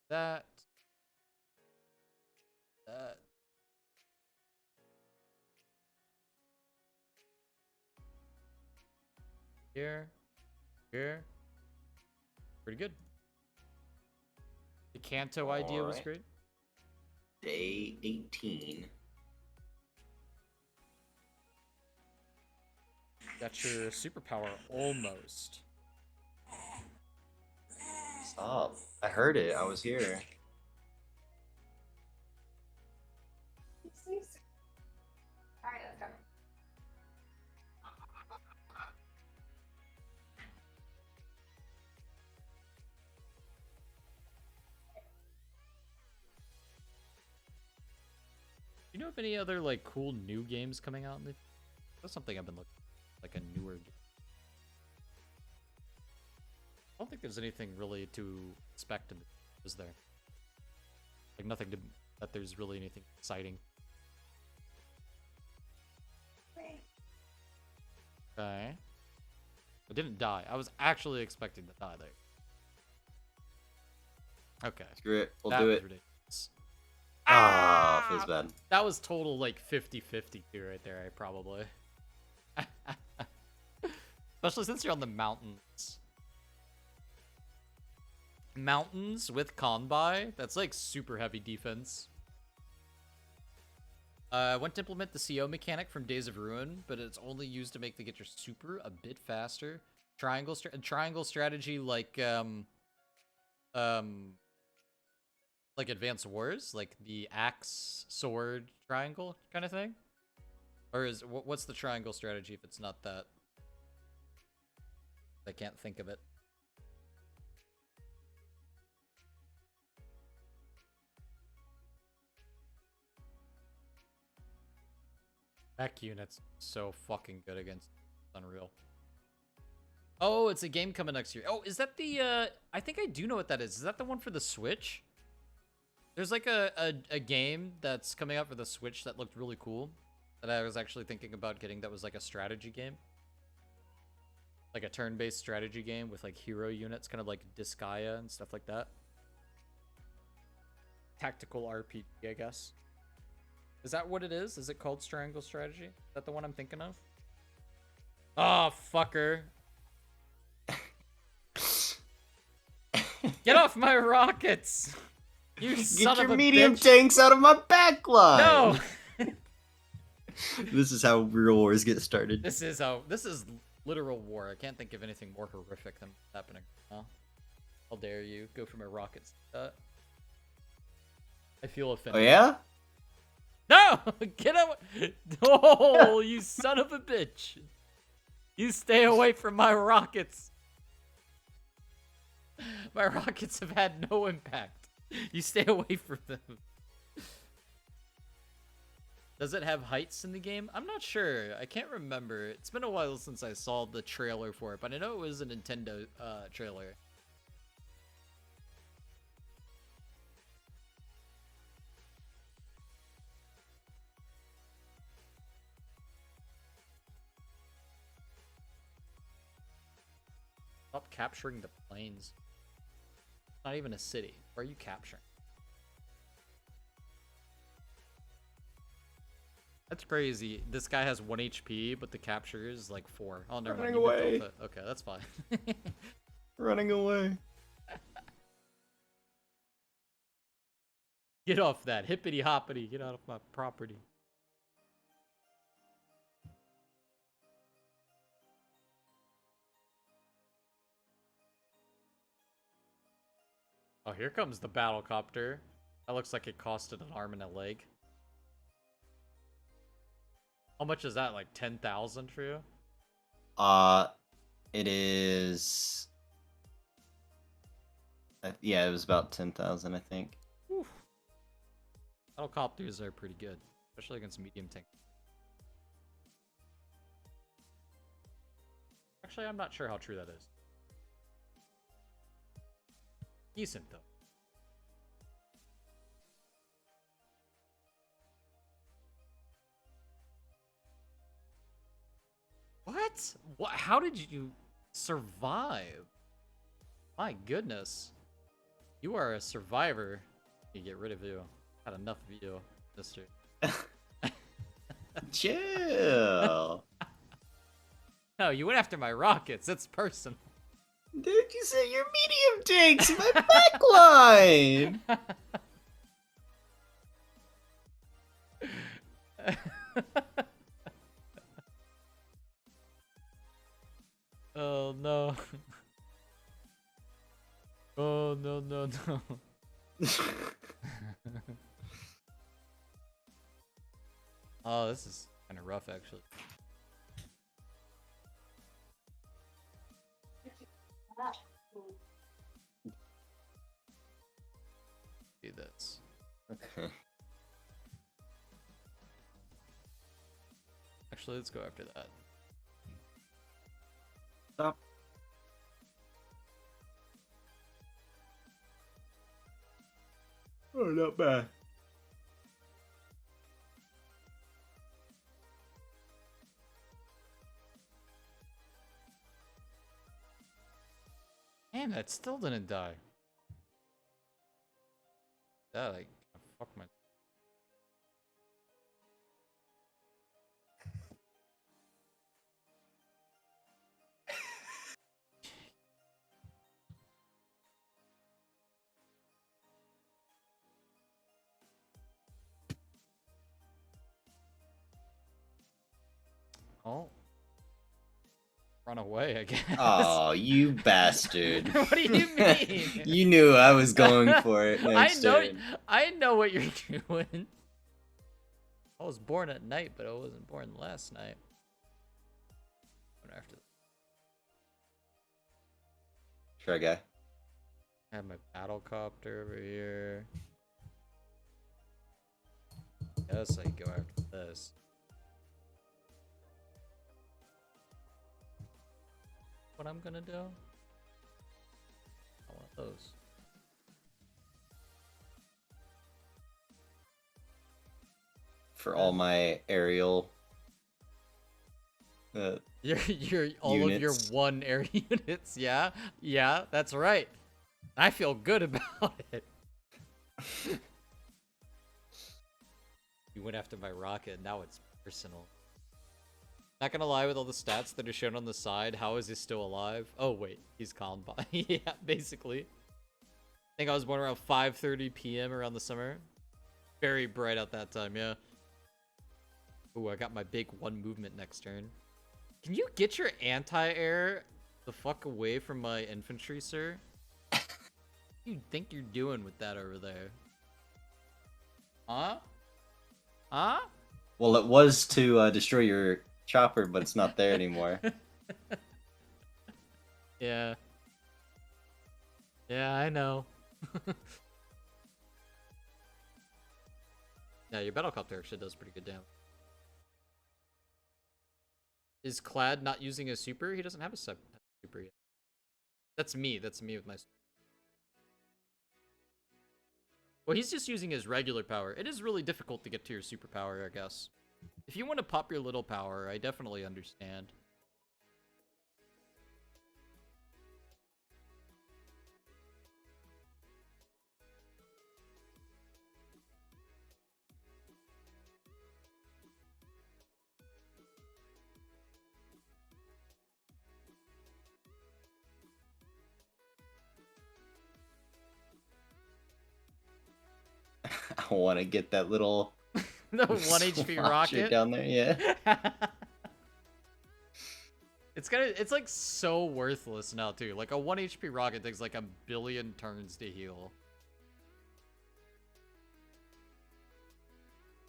That. That. Here. Here. Pretty good. The Kanto idea was Alright. great. day 18. Got your superpower almost. Stop. I heard it. I was here. Alright, let's go. You know of any other like cool new games coming out in the? That's something I've been looking like a newer game. I don't think there's anything really to expect in the, is there? Like nothing to that there's really anything exciting. Wait. Okay. I didn't die. I was actually expecting to die there. Okay. Screw it. We'll That do was it. ridiculous. Ah, feels bad. That was total like 50-50 too right there, probably. Especially since you're on the mountains. Mountains with Kanbei? That's like super heavy defense. I went to implement the CO mechanic from Days of Ruin, but it's only used to make the get your super a bit faster. Triangle strategy like Advanced Wars, like the axe sword triangle kind of thing, or is what's the triangle strategy if it's not that? I can't think of it. Mech units so fucking good against Unreal. Oh, it's a game coming next year. Oh, is that the I think I do know what that is. Is that the one for the Switch? There's like a game that's coming out for the Switch that looked really cool that I was actually thinking about getting, that was like a strategy game. Like a turn-based strategy game with like hero units, kind of like Disgaea and stuff like that. Tactical RPG, I guess. Is that what it is? Is it called Triangle Strategy? Is that the one I'm thinking of? Oh, fucker. Get off my rockets! You son Get your of a medium bitch. tanks out of my backline! No! This is how real wars get started. This is literal war. I can't think of anything more horrific than what's happening now. How dare you go for my rockets? I feel offended. Oh yeah? No! Get out! Oh, you son of a bitch! You stay away from my rockets! My rockets have had no impact. You stay away from them. Does it have heights in the game? I'm not sure. I can't remember. It's been a while since I saw the trailer for it, but I know it was a Nintendo trailer. Stop capturing the planes. It's not even a city. Where are you capturing? That's crazy. This guy has 1 HP, but the capture is like 4. Oh, never mind. Running away. Okay, that's fine. Running away. Get off that. Hippity hoppity. Get out of my property. Oh, here comes the battlecopter. That looks like it costed an arm and a leg. How much is that? Like 10,000 for you? It is. Yeah, it was about 10,000, I think. Whew. Battlecopters are pretty good, especially against medium tank. Actually, I'm not sure how true that is. Decent though. What? How did you survive? My goodness. You are a survivor. You get rid of you. Had enough of you, mister. Chill. No, you went after my rockets. It's personal. Dude, you said your medium tanks in my backline. Oh no. Oh no no no. Oh, this is kind of rough actually. Do this. Okay. Actually, let's go after that. Stop. Oh, not bad. Man, that still didn't die. that, I fuck my. Oh. Run away, I guess. Oh, you bastard. What do you mean? You knew I was going for it next turn. I know what you're doing. I was born at night, but I wasn't born last night. After Try guy. I have my battle copter over here. Guess I go after this. What I'm gonna do? I want those. For all my aerial Your all of your units. one air units, yeah? Yeah, that's right. I feel good about it. You went after my rocket, now it's personal. Not gonna lie, with all the stats that are shown on the side, how is he still alive? Oh wait, he's Kanbei. Yeah, basically. I think I was born around 5:30 p.m. around the summer. Very bright at that time, yeah. Ooh, I got my big one movement next turn. Can you get your anti-air the fuck away from my infantry, sir? What do you think you're doing with that over there? Huh? Huh? Well, it was to destroy your chopper, but it's not there anymore. Yeah. Yeah, I know. Yeah, your battlecopter actually does pretty good damage. Is Clad not using a super? He doesn't have a super yet. That's me. That's me with my. Well, he's just using his regular power. It is really difficult to get to your superpower, I guess. If you want to pop your little power, I definitely understand. I want to get that little The 1 HP swatcher rocket down there. Yeah. It's like so worthless now too. Like a 1 HP rocket takes like a billion turns to heal.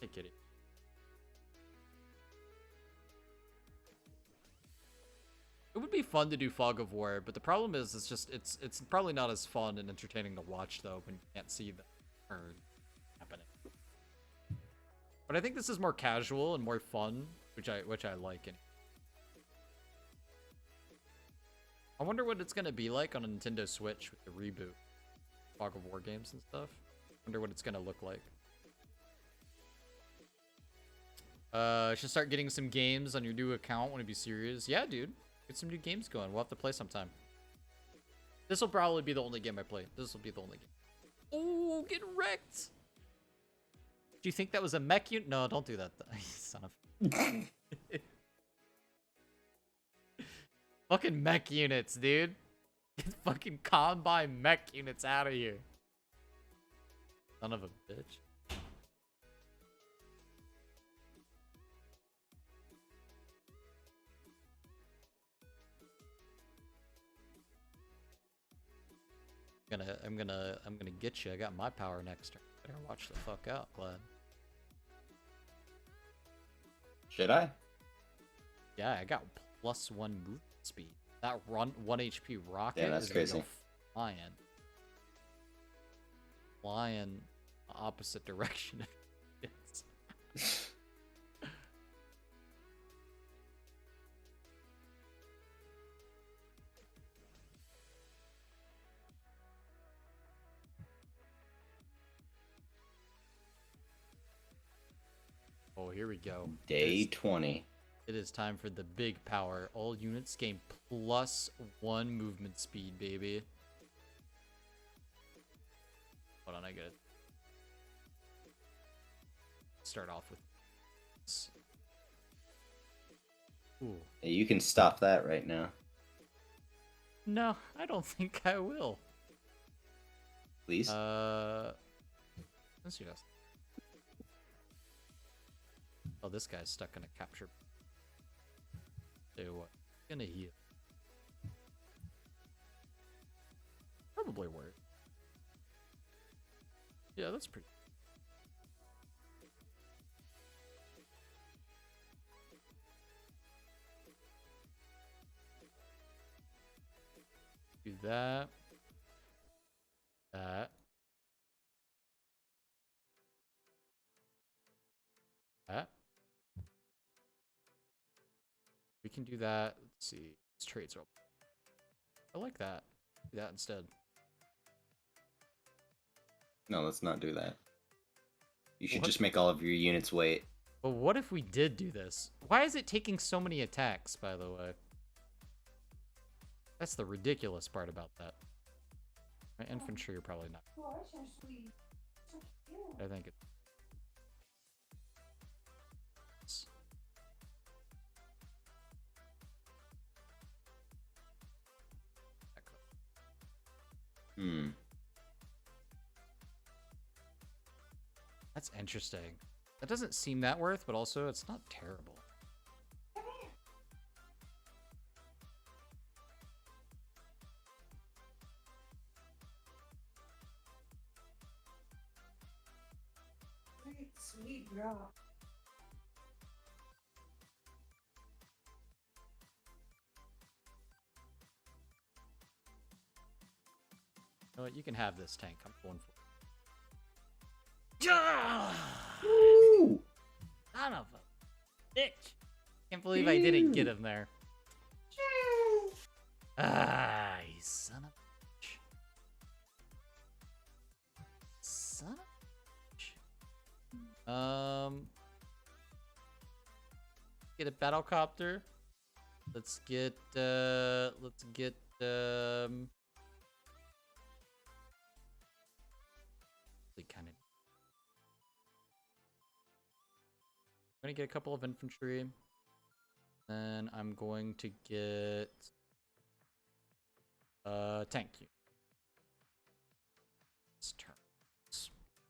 Hey kitty. It would be fun to do Fog of War, but the problem is it's probably not as fun and entertaining to watch though when you can't see the turn happening. But I think this is more casual and more fun, which I like. I wonder what it's gonna be like on a Nintendo Switch with the reboot, Fog of War games and stuff. Wonder what it's gonna look like. Should start getting some games on your new account. Want to be serious? Yeah, dude. Get some new games going. We'll have to play sometime. This will probably be the only game I play. This will be the only game. Ooh, get wrecked! Do you think that was a mech unit? No, don't do that. Son of... Fucking mech units, dude. Get fucking Kanbei mech units out of here. Son of a bitch. I'm gonna get you. I got my power next turn. Better watch the fuck out, Glad. Should I? Yeah, I got +1 movement speed. That 1 HP rocket Yeah, that's is gonna crazy. go flying. Flying opposite direction. It's- Oh, here we go. Day 20. It is time for the big power. All units gain +1 movement speed, baby. Hold on, I get it. start off with. Ooh. You can stop that right now. No, I don't think I will. Please. Let's see this. Oh, this guy's stuck in a capture. Tell you what, gonna heal. Probably work. Yeah, that's pretty. Do that. That. That. We can do that. Let's see. These traits are. I like that. Do that instead. No, let's not do that. You should What? just make all of your units wait. But what if we did do this? Why is it taking so many attacks, by the way? That's the ridiculous part about that. My infantry are probably not. Oh, so sweet. So cute. I think it. Hmm. That's interesting. That doesn't seem that worth, but also it's not terrible. Come here. Sweet, sweet girl. You know what? You can have this tank. I'm going for it. Yeah! Woo! Son of a bitch. Can't believe I didn't get him there. Ah, you son of a bitch. Son of a bitch. Get a battlecopter. Let's get kind of. I'm gonna get a couple of infantry. Then I'm going to get tank unit. This turn.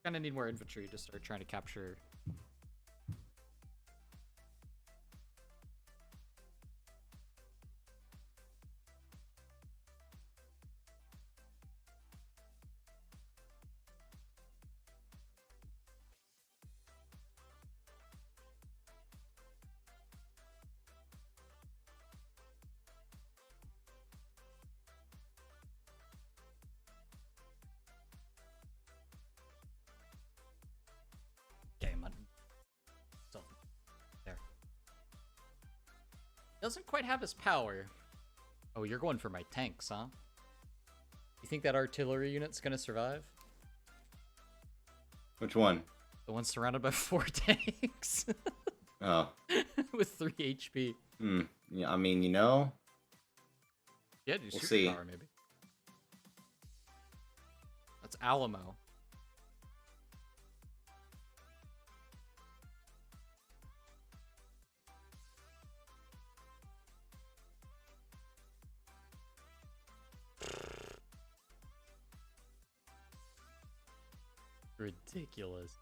Gonna need more infantry to start trying to capture. Doesn't quite have his power. Oh, you're going for my tanks, huh? You think that artillery unit's gonna survive? Which one? The one surrounded by 4 tanks. Oh. With 3 HP. Hmm. Yeah, I mean, you know. Yeah, do We'll see. superpower maybe. That's Alamo. Ridiculous.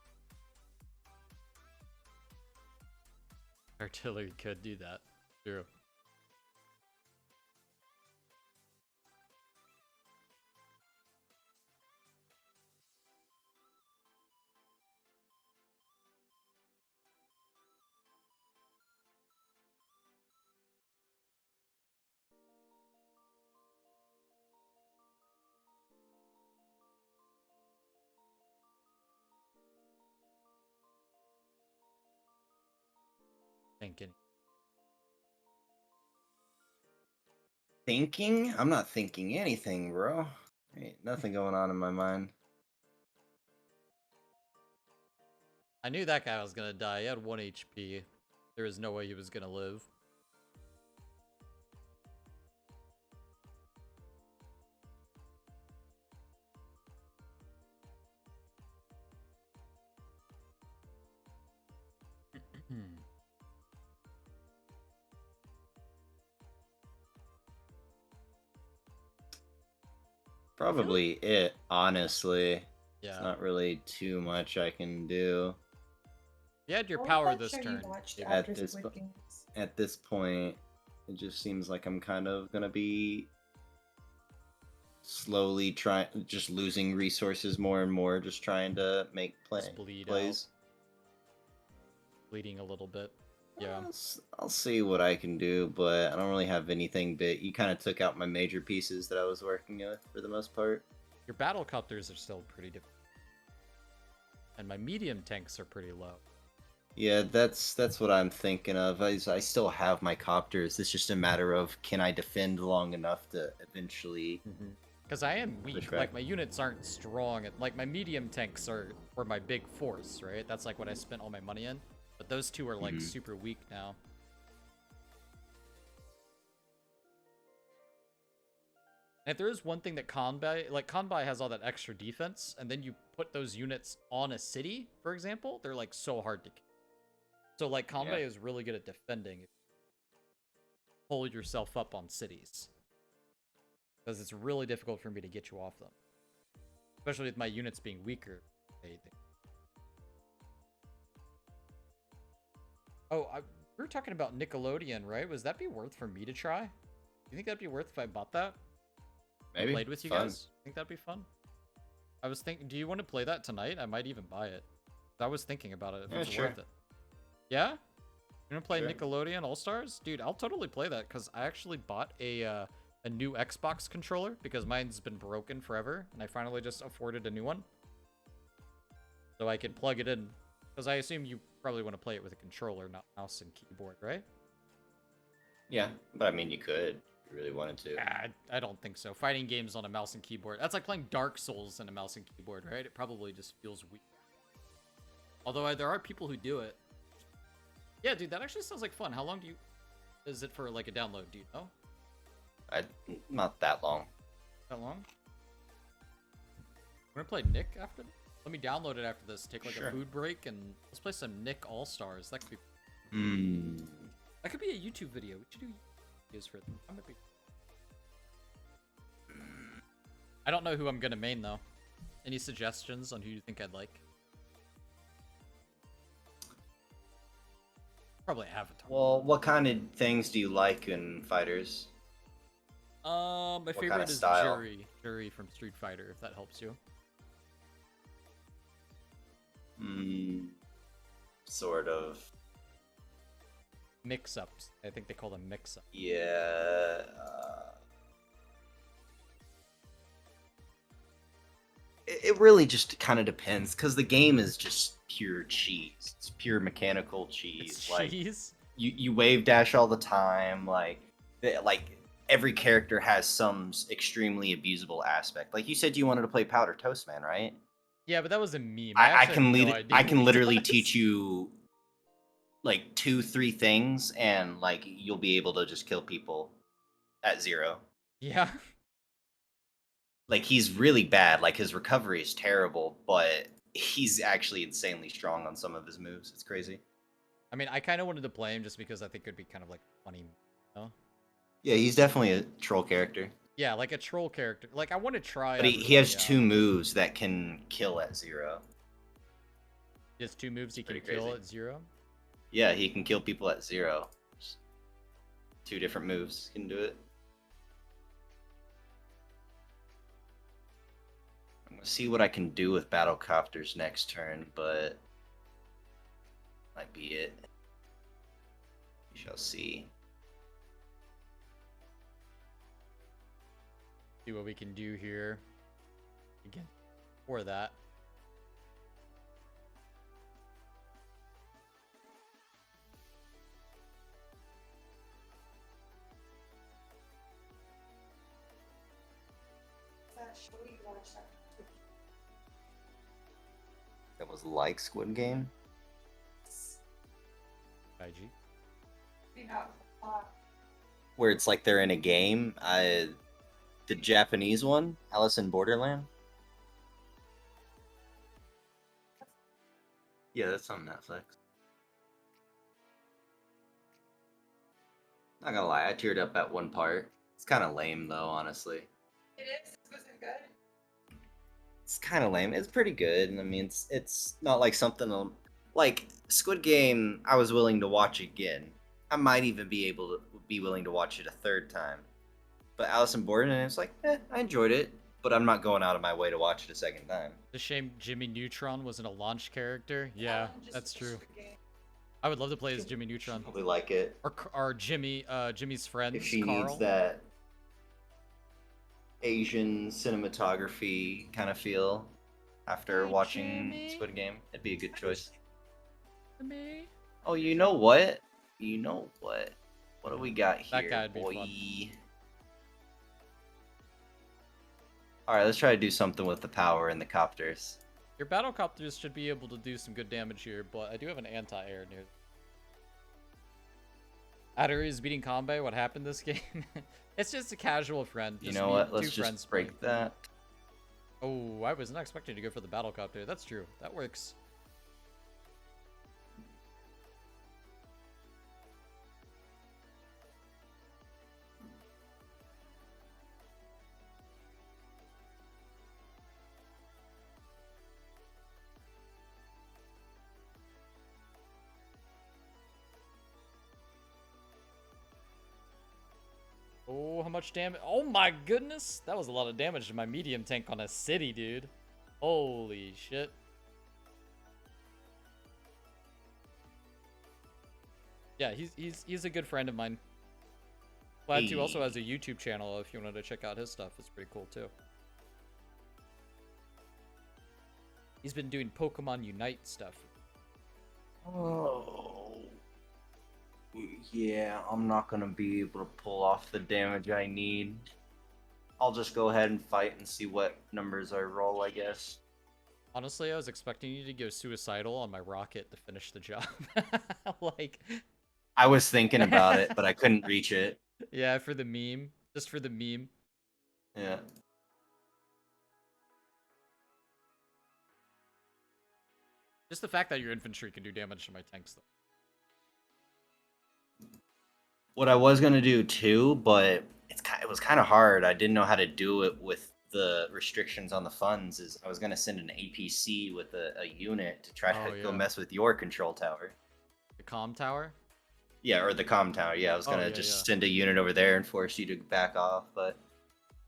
Artillery could do that. True. Thinking. Thinking? I'm not thinking anything, bro. Ain't nothing going on in my mind. I knew that guy was gonna die. He had 1 HP. There is no way he was gonna live. Probably it, honestly. Yeah. It's not really too much I can do. You had your What was power that this show you turn. watched David. after At this Squid po- Games? At this point, it just seems like I'm kind of gonna be slowly just losing resources more and more, just trying to make Just bleed plays. Bleeding a little bit. Yeah. I'll see what I can do, but I don't really have anything big. You kind of took out my major pieces that I was working with for the most part. Your battle copters are still pretty difficult. And my medium tanks are pretty low. Yeah, that's what I'm thinking of. I still have my copters. It's just a matter of can I defend long enough to eventually. Because I am weak. Push back. Like, my units aren't strong. Like, my medium tanks were my big force, right? That's, like, what I spent all my money in. But those two are, like, super weak now. And if there is one thing that Kanbei... Like, Kanbei has all that extra defense, and then you put those units on a city, for example, they're, like, so hard to kill. So, like, Kanbei is really good at defending. Hold yourself up on cities. Because it's really difficult for me to get you off them. Especially with my units being weaker. Oh, we were talking about Nickelodeon, right? Was that be worth for me to try? Do you think that'd be worth if I bought that? Maybe. Played with you Fun. guys? Think that'd be fun? I was thinking, do you want to play that tonight? I might even buy it. I was thinking about it. If Yeah, it's sure. worth it. Yeah? You gonna play Sure. Nickelodeon All-Stars? Dude, I'll totally play that because I actually bought a new Xbox controller because mine's been broken forever and I finally just afforded a new one. So I can plug it in. Because I assume you probably want to play it with a controller, not mouse and keyboard, right? Yeah, but I mean, you could if you really wanted to. I don't think so. Fighting games on a mouse and keyboard. That's like playing Dark Souls on a mouse and keyboard, right? It probably just feels weird. Although there are people who do it. Yeah, dude, that actually sounds like fun. How long is it for like a download? Do you know? Not that long. That long? We're gonna play Nick after this? Let me download it after this. Take like Sure. a food break and let's play some Nick All-Stars. That could be Hmm. that could be a YouTube video. We should do videos for them. That might be... I don't know who I'm gonna main though. Any suggestions on who you think I'd like? Probably Avatar. Well, what kind of things do you like in fighters? My kind favorite of is style? Jury from Street Fighter, if that helps you. Sort of. Mix-ups. I think they call them mix-ups. Yeah. It really just kind of depends, because the game is just pure cheese. It's pure mechanical cheese. It's Like cheese. you wave dash all the time. Like every character has some extremely abusable aspect. Like you said, you wanted to play Powder Toast Man, right? Yeah, but that was a meme. I actually can have no lead. idea I can what he literally does. teach you like 2-3 things, and like you'll be able to just kill people at 0. Yeah. Like he's really bad. Like his recovery is terrible, but he's actually insanely strong on some of his moves. It's crazy. I mean, I kind of wanted to play him just because I think it'd be kind of like funny. You know? Yeah, he's definitely a troll character. Yeah, like a troll character. Like I want to try. But he has 2 moves that can kill at 0. He has 2 moves he can Pretty kill crazy. at 0. Yeah, he can kill people at 0. 2 different moves can do it. I'm gonna see what I can do with Battlecopters next turn, but might be it. We shall see. See what we can do here. Again, for that. That show you watched after Squid That was like Squid Game. Games? IG. Yeah. Where it's like they're in a game. The Japanese one, Alice in Borderland. Yeah, that's on Netflix. Not gonna lie, I teared up at one part. It's kind of lame though, honestly. It is. Wasn't good. It's kind of lame. It's pretty good. I mean, it's not like something like Squid Game. I was willing to watch again. I might even be willing to watch it a third time. But Alice in Borderland, it's like, I enjoyed it, but I'm not going out of my way to watch it a second time. The shame Jimmy Neutron wasn't a launch character. Yeah, Just that's a true. stupid game. I would love to play as Jimmy Neutron. Probably like it Or Jimmy's friend, if she Carl. needs that Asian cinematography kind of feel after Hey, watching Jimmy. Squid Game. It'd be a good choice. Me. Oh, you know what? You know what? What do we got here, That guy'd be boy? fun. All right, let's try to do something with the power and the copters. Your battlecopters should be able to do some good damage here, but I do have an anti-air near. Adder is beating Kanbei. What happened this game? It's just a casual friend. You just know me- what? Let's two friends just break playing. that. Oh, I was not expecting to go for the battlecopter. That's true. That works. Oh, how much damage? Oh my goodness! That was a lot of damage to my medium tank on a city, dude. Holy shit. Yeah, he's a good friend of mine. Cladtu also has a YouTube channel if you wanted to check out his stuff. It's pretty cool too. He's been doing Pokemon Unite stuff. Oh. Yeah, I'm not gonna be able to pull off the damage I need. I'll just go ahead and fight and see what numbers I roll, I guess. Honestly, I was expecting you to go suicidal on my rocket to finish the job. Like, I was thinking about it, but I couldn't reach it. yeah, for the meme. Just for the meme. Yeah. Just the fact that your infantry can do damage to my tanks, though. What I was gonna do too, but it was kind of hard. I didn't know how to do it with the restrictions on the funds. Is I was gonna send an APC with a unit to try Oh, to go yeah. mess with your control tower. The comm tower? Yeah, or the comm tower. Yeah, I was Oh, gonna yeah, just yeah. send a unit over there and force you to back off, but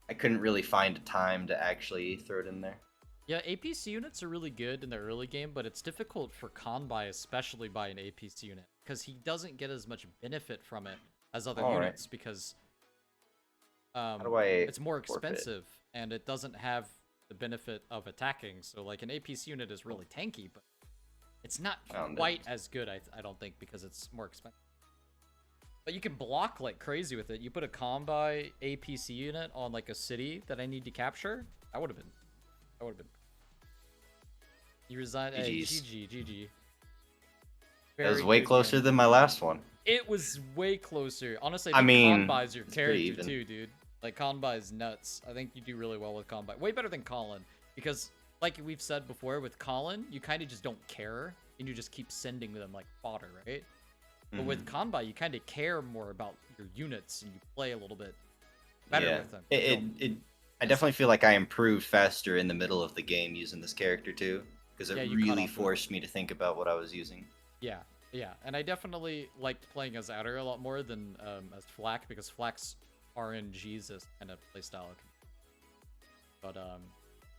I couldn't really find a time to actually throw it in there. Yeah, APC units are really good in the early game, but it's difficult for Kanbei, especially by an APC unit, because he doesn't get as much benefit from it as other All right. units, because do I it's more forfeit? expensive, and it doesn't have the benefit of attacking, so like an APC unit is really tanky, but it's not Found it. quite as good, I don't think, because it's more expensive. But you can block like crazy with it. You put a Kanbei APC unit on like a city that I need to capture, that would have been. You resign. Hey, GG's. GG. That was Very way good closer game. than my last one. It was way closer. Honestly, I I think mean, Kanbei's your it's pretty character even. too, dude. Like Kanbei's nuts. I think you do really well with Kanbei. Way better than Colin, because like we've said before, with Colin, you kind of just don't care and you just keep sending them like fodder, right? But with Mm-hmm. Kanbei, you kind of care more about your units and you play a little bit better Yeah. with them. You don't- I definitely feel like I improved faster in the middle of the game using this character too, because Yeah, it you caught really up with it. forced me to think about what I was using. Yeah, yeah, and I definitely liked playing as Adder a lot more than as Flak, because Flak's RNG's this kind of playstyle. But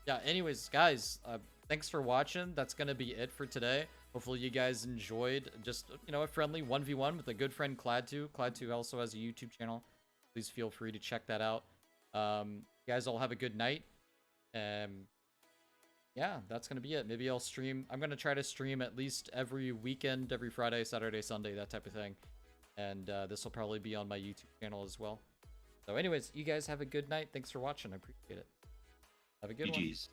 yeah. Anyways, guys, thanks for watching. That's gonna be it for today. Hopefully you guys enjoyed just a friendly 1v1 with a good friend Cladtu. Cladtu also has a YouTube channel. Please feel free to check that out. You guys all have a good night. Yeah, that's gonna be it. Maybe I'll stream. I'm gonna try to stream at least every weekend, every Friday, Saturday, Sunday, that type of thing. And this will probably be on my YouTube channel as well. So anyways, you guys have a good night. Thanks for watching. I appreciate it. Have a good one. GG's.